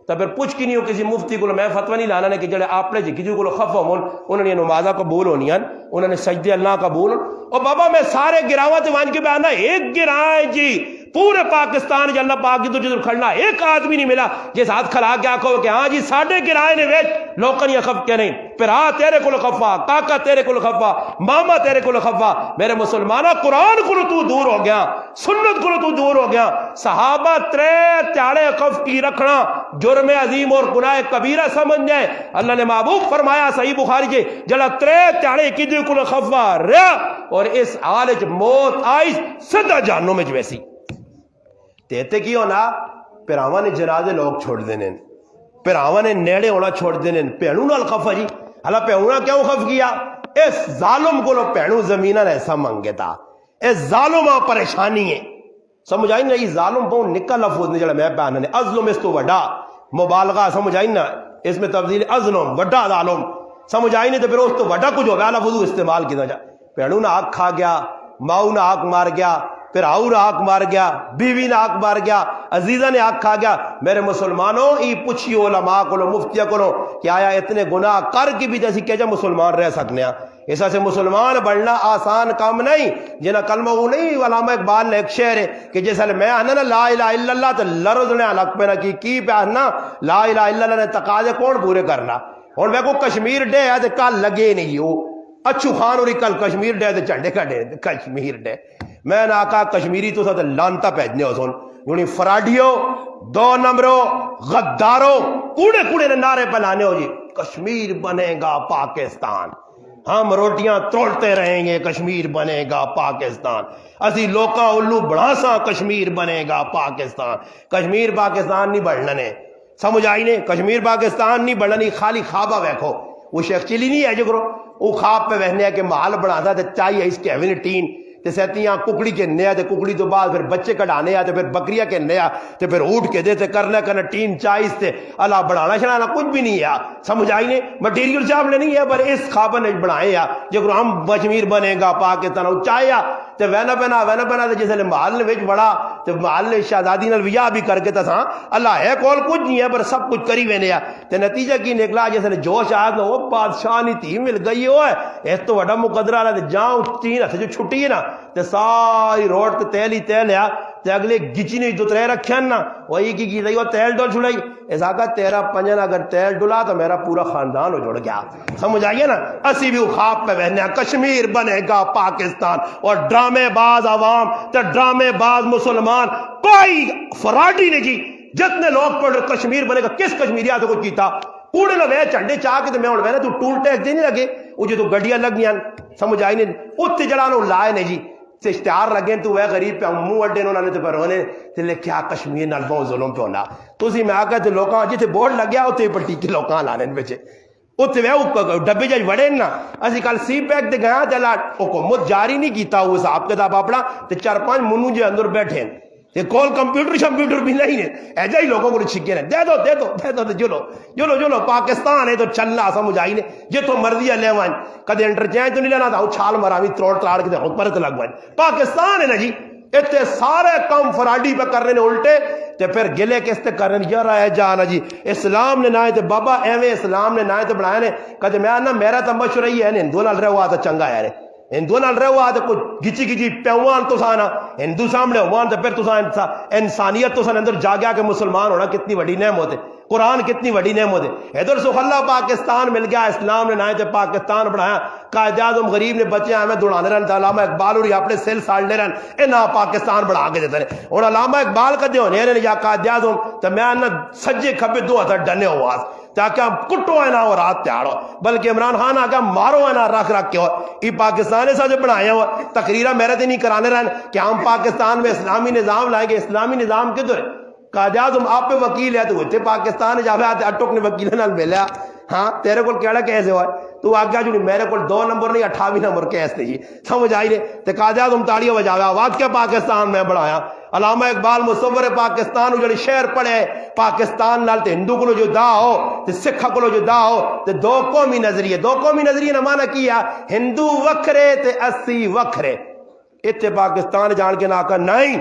تو پھر پوچھ کی نہیں ہو کسی مفتی کو میں فتوی نہیں لانا نے کہ جڑے آپ نے کسی کو خفا ہون انہوں نے نمازاں قبول ہونی ہیں انہوں نے سجدے اللہ قبول اور بابا میں سارے گراواں تے وان کے بیانا ایک گراں جی پورے پاکستان جی اللہ پاک کی تو جدر کھڑنا ایک آدمی نہیں ملا جس ہاتھ کھلا کے آکھو کہ ہاں جی ساڑھے گرائے نے ویچ لوکن یا خف کے نہیں پھر ہاں تیرے کو خفا کاکا تیرے کو خفا ماما تیرے کو خفا میرے مسلمانہ قرآن کو تو دور ہو گیا سنت کو تو دور ہو گیا صحابہ ترے تیاڑے خف کی رکھنا جرم عظیم اور گناہ کبیرہ سمجھ جائے اللہ نے محبوب فرمایا صحیح بخاری جی جلا ترے تیاڑے کی دو کو خفا رہا اور اس حالج موت آئی سدہ جانوں میں جویسی تیتے کی ہونا پیراواں نے جنازے لوگ چھوڑ دینے پیراواں نے نیڑے ہونا چھوڑ دینے پہنوں نال خف جی حالا پہنوں کیوں خف کیا اس ظالم کو لو پہنوں زمینہ نے ایسا منگے تھا اس ظالم پریشانی ہے سمجھ آئی نا یہ ظالم بہت نکا لفظ نے جڑا میں پہنا نے ازلم اس تو وڈا مبالغہ سمجھ آئی نا اس میں تبدیل ازلم وڈا ظالم سمجھ آئی نہیں تو پھر اس تو وڈا کچھ ہو گیا لفظ استعمال کیا جا پہنوں نہ آگ کھا گیا ماؤ نہ آگ مار گیا پھر آؤ نے آگ مار گیا بیوی نے آگ مار گیا عزیزہ نے آگ کھا گیا میرے مسلمانوں ای پوچھیو علماء کو مفتیہ کو کہ آیا اتنے گناہ کر کی بھی جیسی کہ جا مسلمان رہ سکنے ہیں ایسا سے مسلمان بڑھنا آسان کام نہیں جنہ کلمہ وہ نہیں علامہ اقبال نے ایک شعر ہے کہ جیسا میں آنا نا لا الہ الا اللہ تو لرز نے حلق پہ نہ کی پہ آنا لا الہ الا اللہ نے تقاضے کون پورے کرنا اور میں کو کشمیر ڈے ہے تو کل لگے نہیں ہو اچھو خان اور کل کشمیر ڈے تو چنڈے کا ڈے کشمیر ڈے میں نے آقا کشمیری تو ساتھ لانتا پیجنے ہو سن یونی فراڈیو دو نمبرو غدارو کوڑے کوڑے نے نعرے پلانے ہو جی کشمیر بنے گا پاکستان ہم روٹیاں توڑتے رہیں گے کشمیر بنے گا پاکستان اسی لوکا الو بڑھاسا کشمیر بنے گا پاکستان کشمیر پاکستان نہیں بڑھنا نے سمجھ آئی نے کشمیر پاکستان نہیں بڑھنا نہیں خالی خوابہ ویکھو وہ شیخ چلی نہیں ہے جو کرو وہ خواب پہ بہنے کہ محل بنا تھا تو چاہیے اس کے ایوین ٹین تے سہتیاں ککڑی کے نیا تے ککڑی تو بعد پھر بچے کٹانے آتے پھر بکریہ کے نیا تے پھر اٹھ کے دیتے کرنا ٹین چائیس تے اللہ بڑھانا شنانا کچھ بھی نہیں ہے سمجھ آئی نہیں مٹیریل چاپ نے نہیں ہے پر اس خوابہ نے بڑھائے یا جو ہم کشمیر بنے گا پاکستان چاہیے تے وینا پہنا تے جیسے محل نے وچ بڑا تے محل نے شہزادی نال ویاہ بھی کر کے تساں اللہ ہے کول کچھ نہیں ہے پر سب کچھ کری وینے یا تے نتیجہ کی نکلا جیسے جوش آیا نہ وہ بادشاہ نہیں تھی مل گئی ہو ہے اس تو بڑا مقدرہ والا تے جاؤں چین ہتھ جو چھٹی ہے نا تے ساری روڈ تے تیل ہی تیل ہے تے اگلے گچی نے جو ترے رکھے نا وہی کی وہ تیل ڈول چھڑائی ایسا کہا تیرا پنجن اگر تیل ڈولا تو میرا پورا خاندان ہو جڑ گیا سمجھ آئیے نا اسی بھی خواب پہ بہنے کشمیر بنے گا پاکستان اور ڈرامے باز عوام تے ڈرامے باز مسلمان کوئی فراڈی نہیں جی جتنے لوگ پڑھ رہے کشمیر بنے گا کس کشمیریات کو کیتا کوڑے نہ وے چنڈے چاہ کے میں ہونا تو ٹول ٹیکس دے نہیں لگے وہ جو تو گڈیاں لگ گیا سمجھ آئی نہیں اتنے جڑانو لائے نہیں جی تے اشتہار لگے تو وہ غریب پہ منہ اڈے انہوں نے تے پر ہونے تے لکھیا کشمیر نال بہت ظلم پہ ہونا تو اسی میں آکا تے لوکاں جتھے بورڈ لگ گیا اتنے پٹی کے لوکاں لانے بچے اتنے وہ ڈبے جج وڑے نا اسی کل سی پیک دے گیا تے حکومت جاری نہیں کیتا وہ حساب کتاب اپنا تے 4-5 منو جے اندر بیٹھے تے کول کمپیوٹر بھی نہیں ہے ایجا ہی لوگوں کو چھکے نے دے دو جلو پاکستان ہے تو چلنا سمجھ آئی نے جے تو مرضی ہے لے وائن کدے انٹرچینج تو نہیں لینا تھا چھال مراوی تروڑ کے خود پر لگ وائن پاکستان ہے نا جی اتنے سارے کام فراڈی پہ کرنے نے الٹے تے پھر گلے کس تے کرنے یار ہے جانا جی اسلام نے نہ تے بابا ایویں اسلام نے نہ تے بنایا نے کدے میں نا میرا تو مشورہ ہے ہندو نال رہو آ تو چنگا ہے ہندو نال رہو آ تو کچھ گچی پیوان تو سانا ہندو سامنے ہوان تو پھر تو انسانیت تو سان اندر جا گیا کہ مسلمان ہونا کتنی بڑی نعمت ہے قرآن کتنی بڑی نعمت ہے ادھر سے اللہ پاکستان مل گیا اسلام نے نہ تے پاکستان بنایا قائد اعظم غریب نے بچے ہمیں دوڑانے رہن علامہ اقبال اور اپنے سیل ساڑنے رہن اے نہ پاکستان بڑھا کے دیتے ہیں اور علامہ اقبال کا دیونے ہیں یا قائد اعظم تو میں نہ سجے کھبے دو ہتھر ڈنے ہوا تاکہ ہم کٹو ہے نہ اور رات تیار ہو بلکہ عمران خان آگا مارو ہے نہ رکھ کے ہو یہ پاکستان ایسا جو بنایا ہوا تقریرہ میرے تے نہیں کرانے رہن کہ ہم پاکستان میں اسلامی نظام لائیں گے اسلامی نظام کدھر قائد اعظم آپ پہ وکیل ہے تو ہوتے پاکستان جا آتے اٹوک نے وکیل نال ملیا ہاں تیرے کو کیڑا کیس ہوا ہے تو آگیا جو میرے کو 2 نمبر نہیں 28 نمبر کیس نہیں سمجھ آئی نے تے قائد اعظم تاڑیاں بجایا واقعہ پاکستان میں بڑھایا علامہ اقبال مصور پاکستان جڑی شعر پڑھے پاکستان نال تے ہندو کو جدا ہو تے سکھ کو جدا ہو تے دو قومی نظریے نہ مانا کیا ہندو وکھرے تے اسی وکھرے اتنے پاکستان جان کے نہ آکا نہیں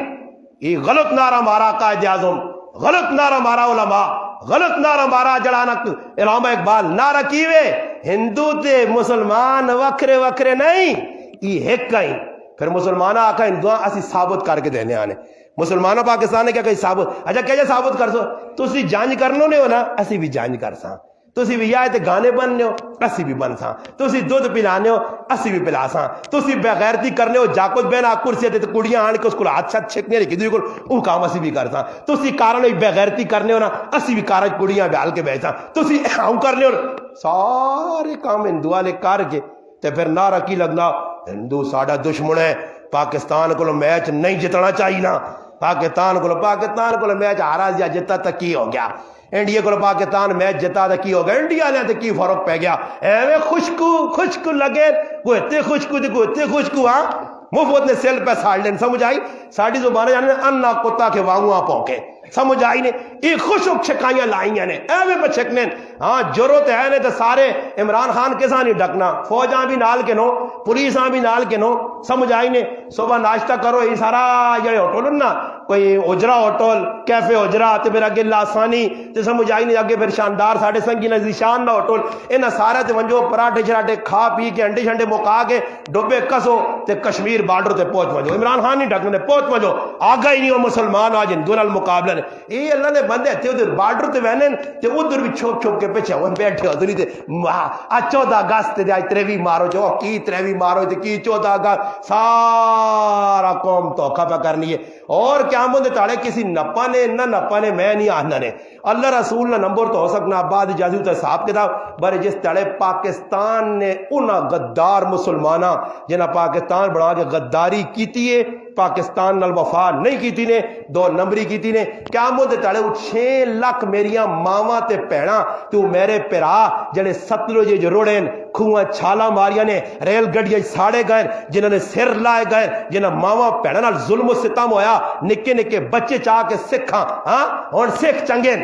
یہ غلط نعرہ مارا قائد اعظم غلط نعرہ مارا علماء غلط نعرہ مارا جڑانا علامہ اقبال نعرہ کیوے ہندو تے مسلمان وکھرے وکھرے نہیں یہ ایک کہیں پھر مسلمانہ آکا ہندوان اسی ثابت کر کے دینے آنے مسلمانہ پاکستان نے کیا کہیں ثابت اچھا کیا جائے ثابت کر سو تسی جانج کرنو نے ہو نا اسی بھی جانج کر ساں تسی بھی آئے تے گانے بننے ہو اسی بھی بن ساں تسی دودھ پلانے ہو اسی بھی پلا ساں تسی بغیرتی کرنے ہو جاکت بین کرسی تے کڑیاں آن کے اس کو ہاتھ چھت چھکنے لکھی دوئی کو کام اسی بھی کر ساں تسی کارن بغیرتی کرنے ہو نا اسی بھی کارج کڑیاں بیال کے بیٹھاں تسی ہم کرنے ہو سارے کام ہندوہ نے کر کے تے پھر نعرہ کی لگنا ہندو ساڑا دشمن ہے پاکستان کو میچ نہیں جتنا چاہیے نا پاکستان کو میچ ہارا یا جتا تک کی ہو گیا انڈیا کو پاکستان میچ جتا تک کی ہو گیا انڈیا نے کی فرق پہ گیا ایویں خوشکو لگے کوئی اتنے خوشکو ہاں مفت نے سیل پہ ساڑ لین سمجھ آئی ساڑی زبانیں جانے انا کتا کے وانگواں پونکے سمجھ آئی نے یہ خوشک چھکائیاں لائیاں نے ایویں پہ چھکنے ہاں ضرورت ہے نے تو سارے عمران خان کے ساں نہیں ڈکنا فوجاں بھی نال کے نو پولیساں بھی نال کے نو سمجھ آئی نے صبح ناشتہ کرو یہ سارا جڑے ہوٹل نا کوئی اجرا ہوٹل کیفے اجرا تے پھر اگے لاسانی تے سمجھ آئی نہیں اگے پھر شاندار ساڑھے سنگی نزیشان نہ ہوٹل انہاں سارا تے ونجو پراٹھے شراٹھے کھا پی کے انڈے شنڈے مکا کے ڈوبے کسو تے کشمیر بارڈر تے پہنچ ونجو عمران خان نہیں ڈکنے پہنچ ونجو آگا ہی نہیں ہو مسلمان آج ہندو نال مقابلہ نے یہ اللہ نے بندے تھے ادھر بارڈر تے وینن تے ادھر بھی چھوپ چھوپ کے پیچھے وہ بیٹھے ادھر تے 14 اگست تے آج 23 مارو جو کی 23 مارو تے کی 14 اگست سارا قوم توقع پہ کرنی ہے اور کیا مندے تاڑے کسی نپا نے نہ نپا نے میں نہیں آنا نے اللہ رسول نہ نمبر تو ہو سکنا بعد اجازی ہوتا صاحب کتاب برے جس تاڑے پاکستان نے انہا غدار مسلمانہ جنہ پاکستان بڑھا کے غداری کیتی ہے پاکستان نال وفا نہیں کیتی نے 2 نمبری کیتی نے کیا مندے تاڑے 6 لاکھ میریاں ماما تے پیڑا تو میرے پیرا جڑے ستلجے جو روڑیں کھوئیں چھالا ماریا نے ریل گڑیاں ساڑے گئے جنہوں نے سر لائے گئے جنہوں ماما پیڑا نال ظلم و ستم ہویا نکے نکے بچے چاہ کے سکھاں ہاں اور سکھ چنگیں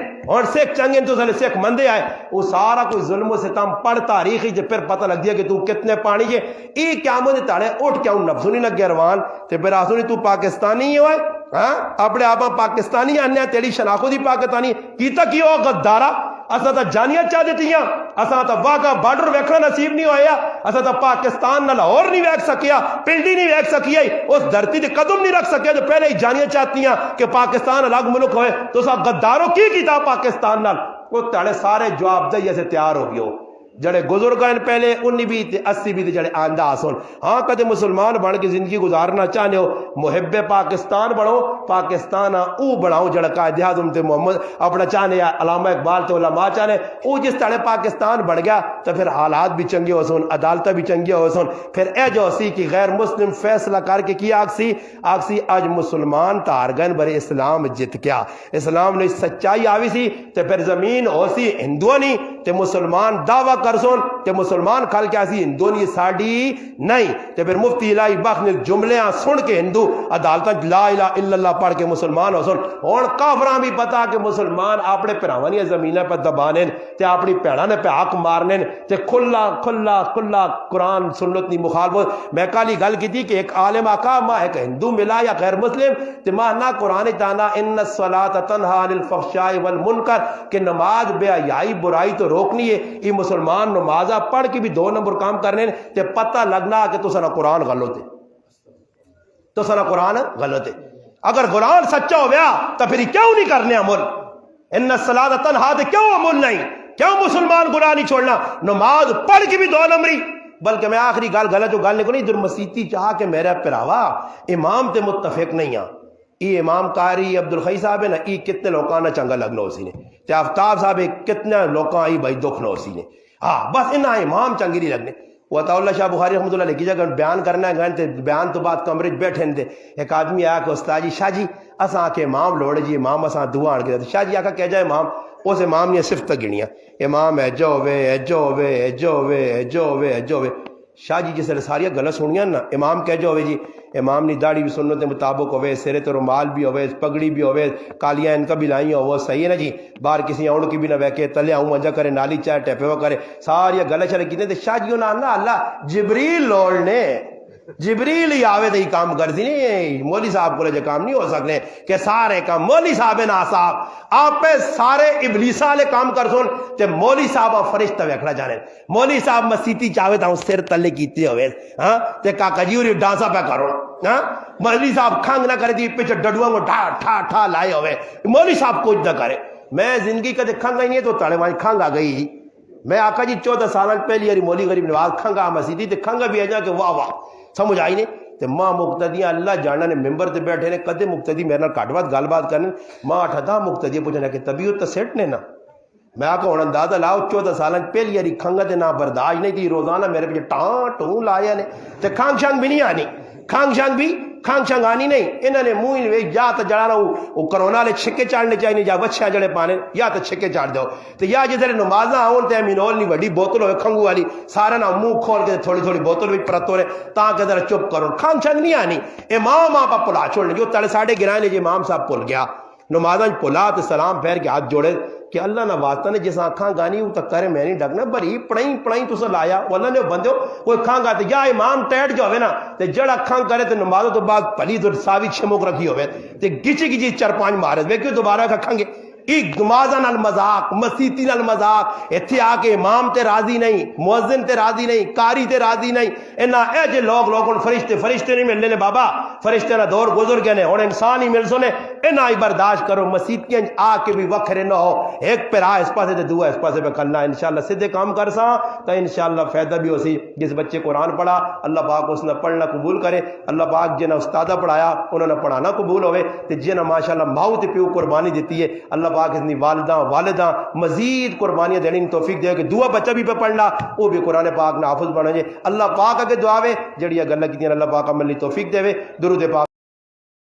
تو سارے سکھ مندے آئے وہ سارا کوئی ظلم و ستم پڑھ تاریخی جب پھر پتہ لگ دیا کہ تو کتنے پانی جے ای کیا مندے تاڑے اٹھ کیا ان نفسونی لگ گیا روان تے پھر آسونی تو پاکستانی ہی ہوئے ہاں اپنے آپ پاکستانی آنے تیری شناخو دی پاکستانی کیتا کی ہو غدارہ اسا تا جانیاں چاہ دیتی ہیں اسا تا واقعہ بارڈر ویکھنا نصیب نہیں ہویا اسا تا پاکستان نہ لاہور نہیں ویکھ سکیا پنڈی نہیں ویکھ سکیا اس دھرتی تے قدم نہیں رکھ سکیا جو پہلے ہی جانیاں چاہتی ہیں کہ پاکستان الگ ملک ہوئے تو سا غداروں کی کیتا پاکستان نال وہ تاڑے سارے جواب دہیے سے تیار ہو گئے جڑے گزرگان پہلے 19 بھی 80 بھی جڑے آندہ آسون ہاں کدے مسلمان بڑھ کے زندگی گزارنا چاہنے ہو محب پاکستان بڑھو پاکستان او بڑھاؤ جڑا قائد اعظم تے محمد اپنا چاہنے یا علامہ اقبال تے علماء چاہنے او جس طرح پاکستان بڑھ گیا تو پھر حالات بھی چنگے ہو سن عدالتیں بھی چنگے ہو سن پھر اے جو سی کہ غیر مسلم فیصلہ کر کے کی آگسی آج مسلمان تارگن برے اسلام جت گیا اسلام نے سچائی آوی سی تے پھر زمین ہو سی ہندوانی تے مسلمان دعویٰ کرسون تے مسلمان کھال کے آسی ہندونی ساڑی نہیں تے پھر مفتی الہی بخش نے جملیاں سن کے ہندو عدالتاں لا الہ الا اللہ پڑھ کے مسلمان ہو سن اور کافران بھی پتا کہ مسلمان اپنے پیراوانی زمینہ پہ دبانے تے اپنی پیڑانے پہ حق مارنے تے کھلا قرآن سنت نہیں مخالفت میں کالی گل کی تھی کہ ایک عالم آقا ماں ایک ہندو ملا یا غیر مسلم تے ماں نہ قرآن تانا ان الصلاۃ تنہا عن الفحشاء والمنکر کہ نماز بے حیائی برائی تو روکنی ہے یہ مسلمان نمازہ پڑھ کے بھی 2 نمبر کام کرنے تے پتہ لگنا کہ تو سنا قرآن غلط ہے اگر قرآن سچا ہو گیا تو پھر کیوں نہیں کرنے عمل ان الصلاۃ تنہا دے کیوں عمل نہیں کیوں مسلمان قرآن نہیں چھوڑنا نماز پڑھ کے بھی 2 نمبری بلکہ میں آخری گل غلط جو گل نہیں کنی در مسیتی چاہ کے میرا پراوا امام تے متفق نہیں ہاں یہ امام قاری عبدالخی صاحب ہے نا یہ کتنے لوکاں نہ چنگا لگنا اسی نے تے آفتاب صاحب کتنے لوکاں ہی بھائی دکھ نہ اسی نے ہاں بس انہاں امام چنگی نہیں لگنے وہ عطا اللہ شاہ بخاری رحمۃ اللہ لکھی جگہ بیان کرنا ہے گئے تے بیان تو بعد کمرے بیٹھے دے ایک آدمی آیا کہ استاد جی شاہ جی اساں کے امام لوڑے جی امام اساں دعا آن کے شاہ جی آکھا کہہ جائے امام اس امام نے صفتیں گنیاں، امام ایجو ہوے ایجو ہوے ایجو ہوے ایجو ہوے ایجو ہوے۔ شاہ جی جس نے ساریا گلاں سنیاں نا، امام کہجو ہوے جی، امام نی داڑھی بھی سنت کے مطابق ہوے، سرے تو رومال بھی ہوے، پگڑی بھی ہوے، کالیاں ان کا بھی لائیں ہو، صحیح ہے نا جی، باہر کسی اون کی بھی نہ ویکے، تلے آؤں منجا کرے، نالی چائے ٹیپے ہوا کرے، ساریا گلا چلے کیتے تے شاہ جی انہاں نا اللہ جبریل لوڑ نے، جبریل ہی آوے تے کام کر دی نہیں، مولوی صاحب کو جو کام نہیں ہو سکنے کہ سارے کام مولوی صاحب نا صاحب آپ سارے ابلیساں والے کام کر سن تے مولوی صاحب فرشتہ ویکھنا جانے، مولوی صاحب مسیتی چاہے تا سر تلے کیتے ہوئے ہاں تے کاکا جی اور ڈانسا پہ کرو ہاں، مولوی صاحب کھنگ نہ کرے دی پیچھے ڈڈواں کو ٹھا ٹھا ٹھا لائے ہوئے، مولوی صاحب کچھ نہ کرے۔ میں زندگی کدے کھنگ آئی نہیں تو تاڑے وہاں کھنگ آ گئی جی، میں آقا جی 14 سال پہلی باری مولی غریب نواز کھنگا مسیدی تے کھنگا بھی اجا کہ واہ واہ سمجھ آئی نہیں تے ماں مقتدیاں اللہ جاننا نے ممبر تے بیٹھے نے کدے مقتدی میرے نال گھٹ بات گل بات کرنے ماں اٹھا مقتدی پوچھنا کہ طبیعت تو سیٹ نے نا، میں آقا ہوں اندازہ لاؤ 14 سال پہلی باری کھنگا تے نہ برداشت نہیں تھی، روزانہ میرے پیچھے ٹاں ٹوں لایا نے تے کھانگ شانگ بھی نہیں آنی، کھانگ شانگ آنی نہیں، انہوں نے منہ ہی یا تو جڑانا وہ کرونا والے چھکے چاڑنے چاہیے یا وچھا جڑے پانے یا تو چھکے چاڑ دو تو یا جس نمازاں آن تے مینول نہیں وڈی بوتل ہوئے کھنگو والی سارا نہ منہ کھول کے تھوڑی تھوڑی بوتل بھی پرت ہو رہے تاں کہ ذرا چپ کرو، کھانگ شانگ نہیں آنی، امام آپ پلا چھوڑنے جو تڑے ساڑھے گرائے جی امام صاحب پل گیا نمازاں پلا تو سلام پھیر کے ہاتھ جوڑے کہ اللہ نہ واسطہ نے جس آنکھاں گانی وہ تک کرے میں نہیں ڈگنا بری پڑھیں تو سے لایا وہ اللہ نے بندے کوئی کھان گا یا امام ٹیٹ جو ہوئے نا تے جڑا کھان کرے تے نمازوں تو بعد پلی تو ساوی چھمک رکھی ہوئے تے گچی 4-5 مارے میں کیوں دوبارہ کھان گے ایک نمازاں نال مذاق مسیتی نال مذاق ایتھے آ کے امام تے راضی نہیں مؤذن تے راضی نہیں قاری تے راضی نہیں انہاں اے جے لوگ فرشتے نہیں ملنے نے بابا فرشتے نہ دور گزر گئے نے ہن انسان ہی مل سنے انہاں ہی برداشت کرو مسیتیاں آ کے بھی وکھرے نہ ہو ایک پیرا اس پاسے تے دوسرا اس پاسے پہ کرنا انشاءاللہ سیدھے کام کر سا تو انشاءاللہ فائدہ بھی ہو سی جس بچے قرآن پڑھا اللہ پاک اس نے پڑھنا قبول کرے اللہ پاک جنہیں استادہ پڑھایا انہوں نے پڑھانا قبول ہوئے تے جنہیں ماشاءاللہ ماؤ تے پیو قربانی دیتی ہے اللہ پاک اتنی والدہ مزید قربانیاں دینے کی توفیق دے کہ دعا بچہ بھی پہ پڑھنا وہ بھی قرآن پاک نہ حافظ بنے اللہ پاک اگے دعاوے جڑیاں گلاں کیتیاں اللہ پاک عمل کی توفیق دے درود پاک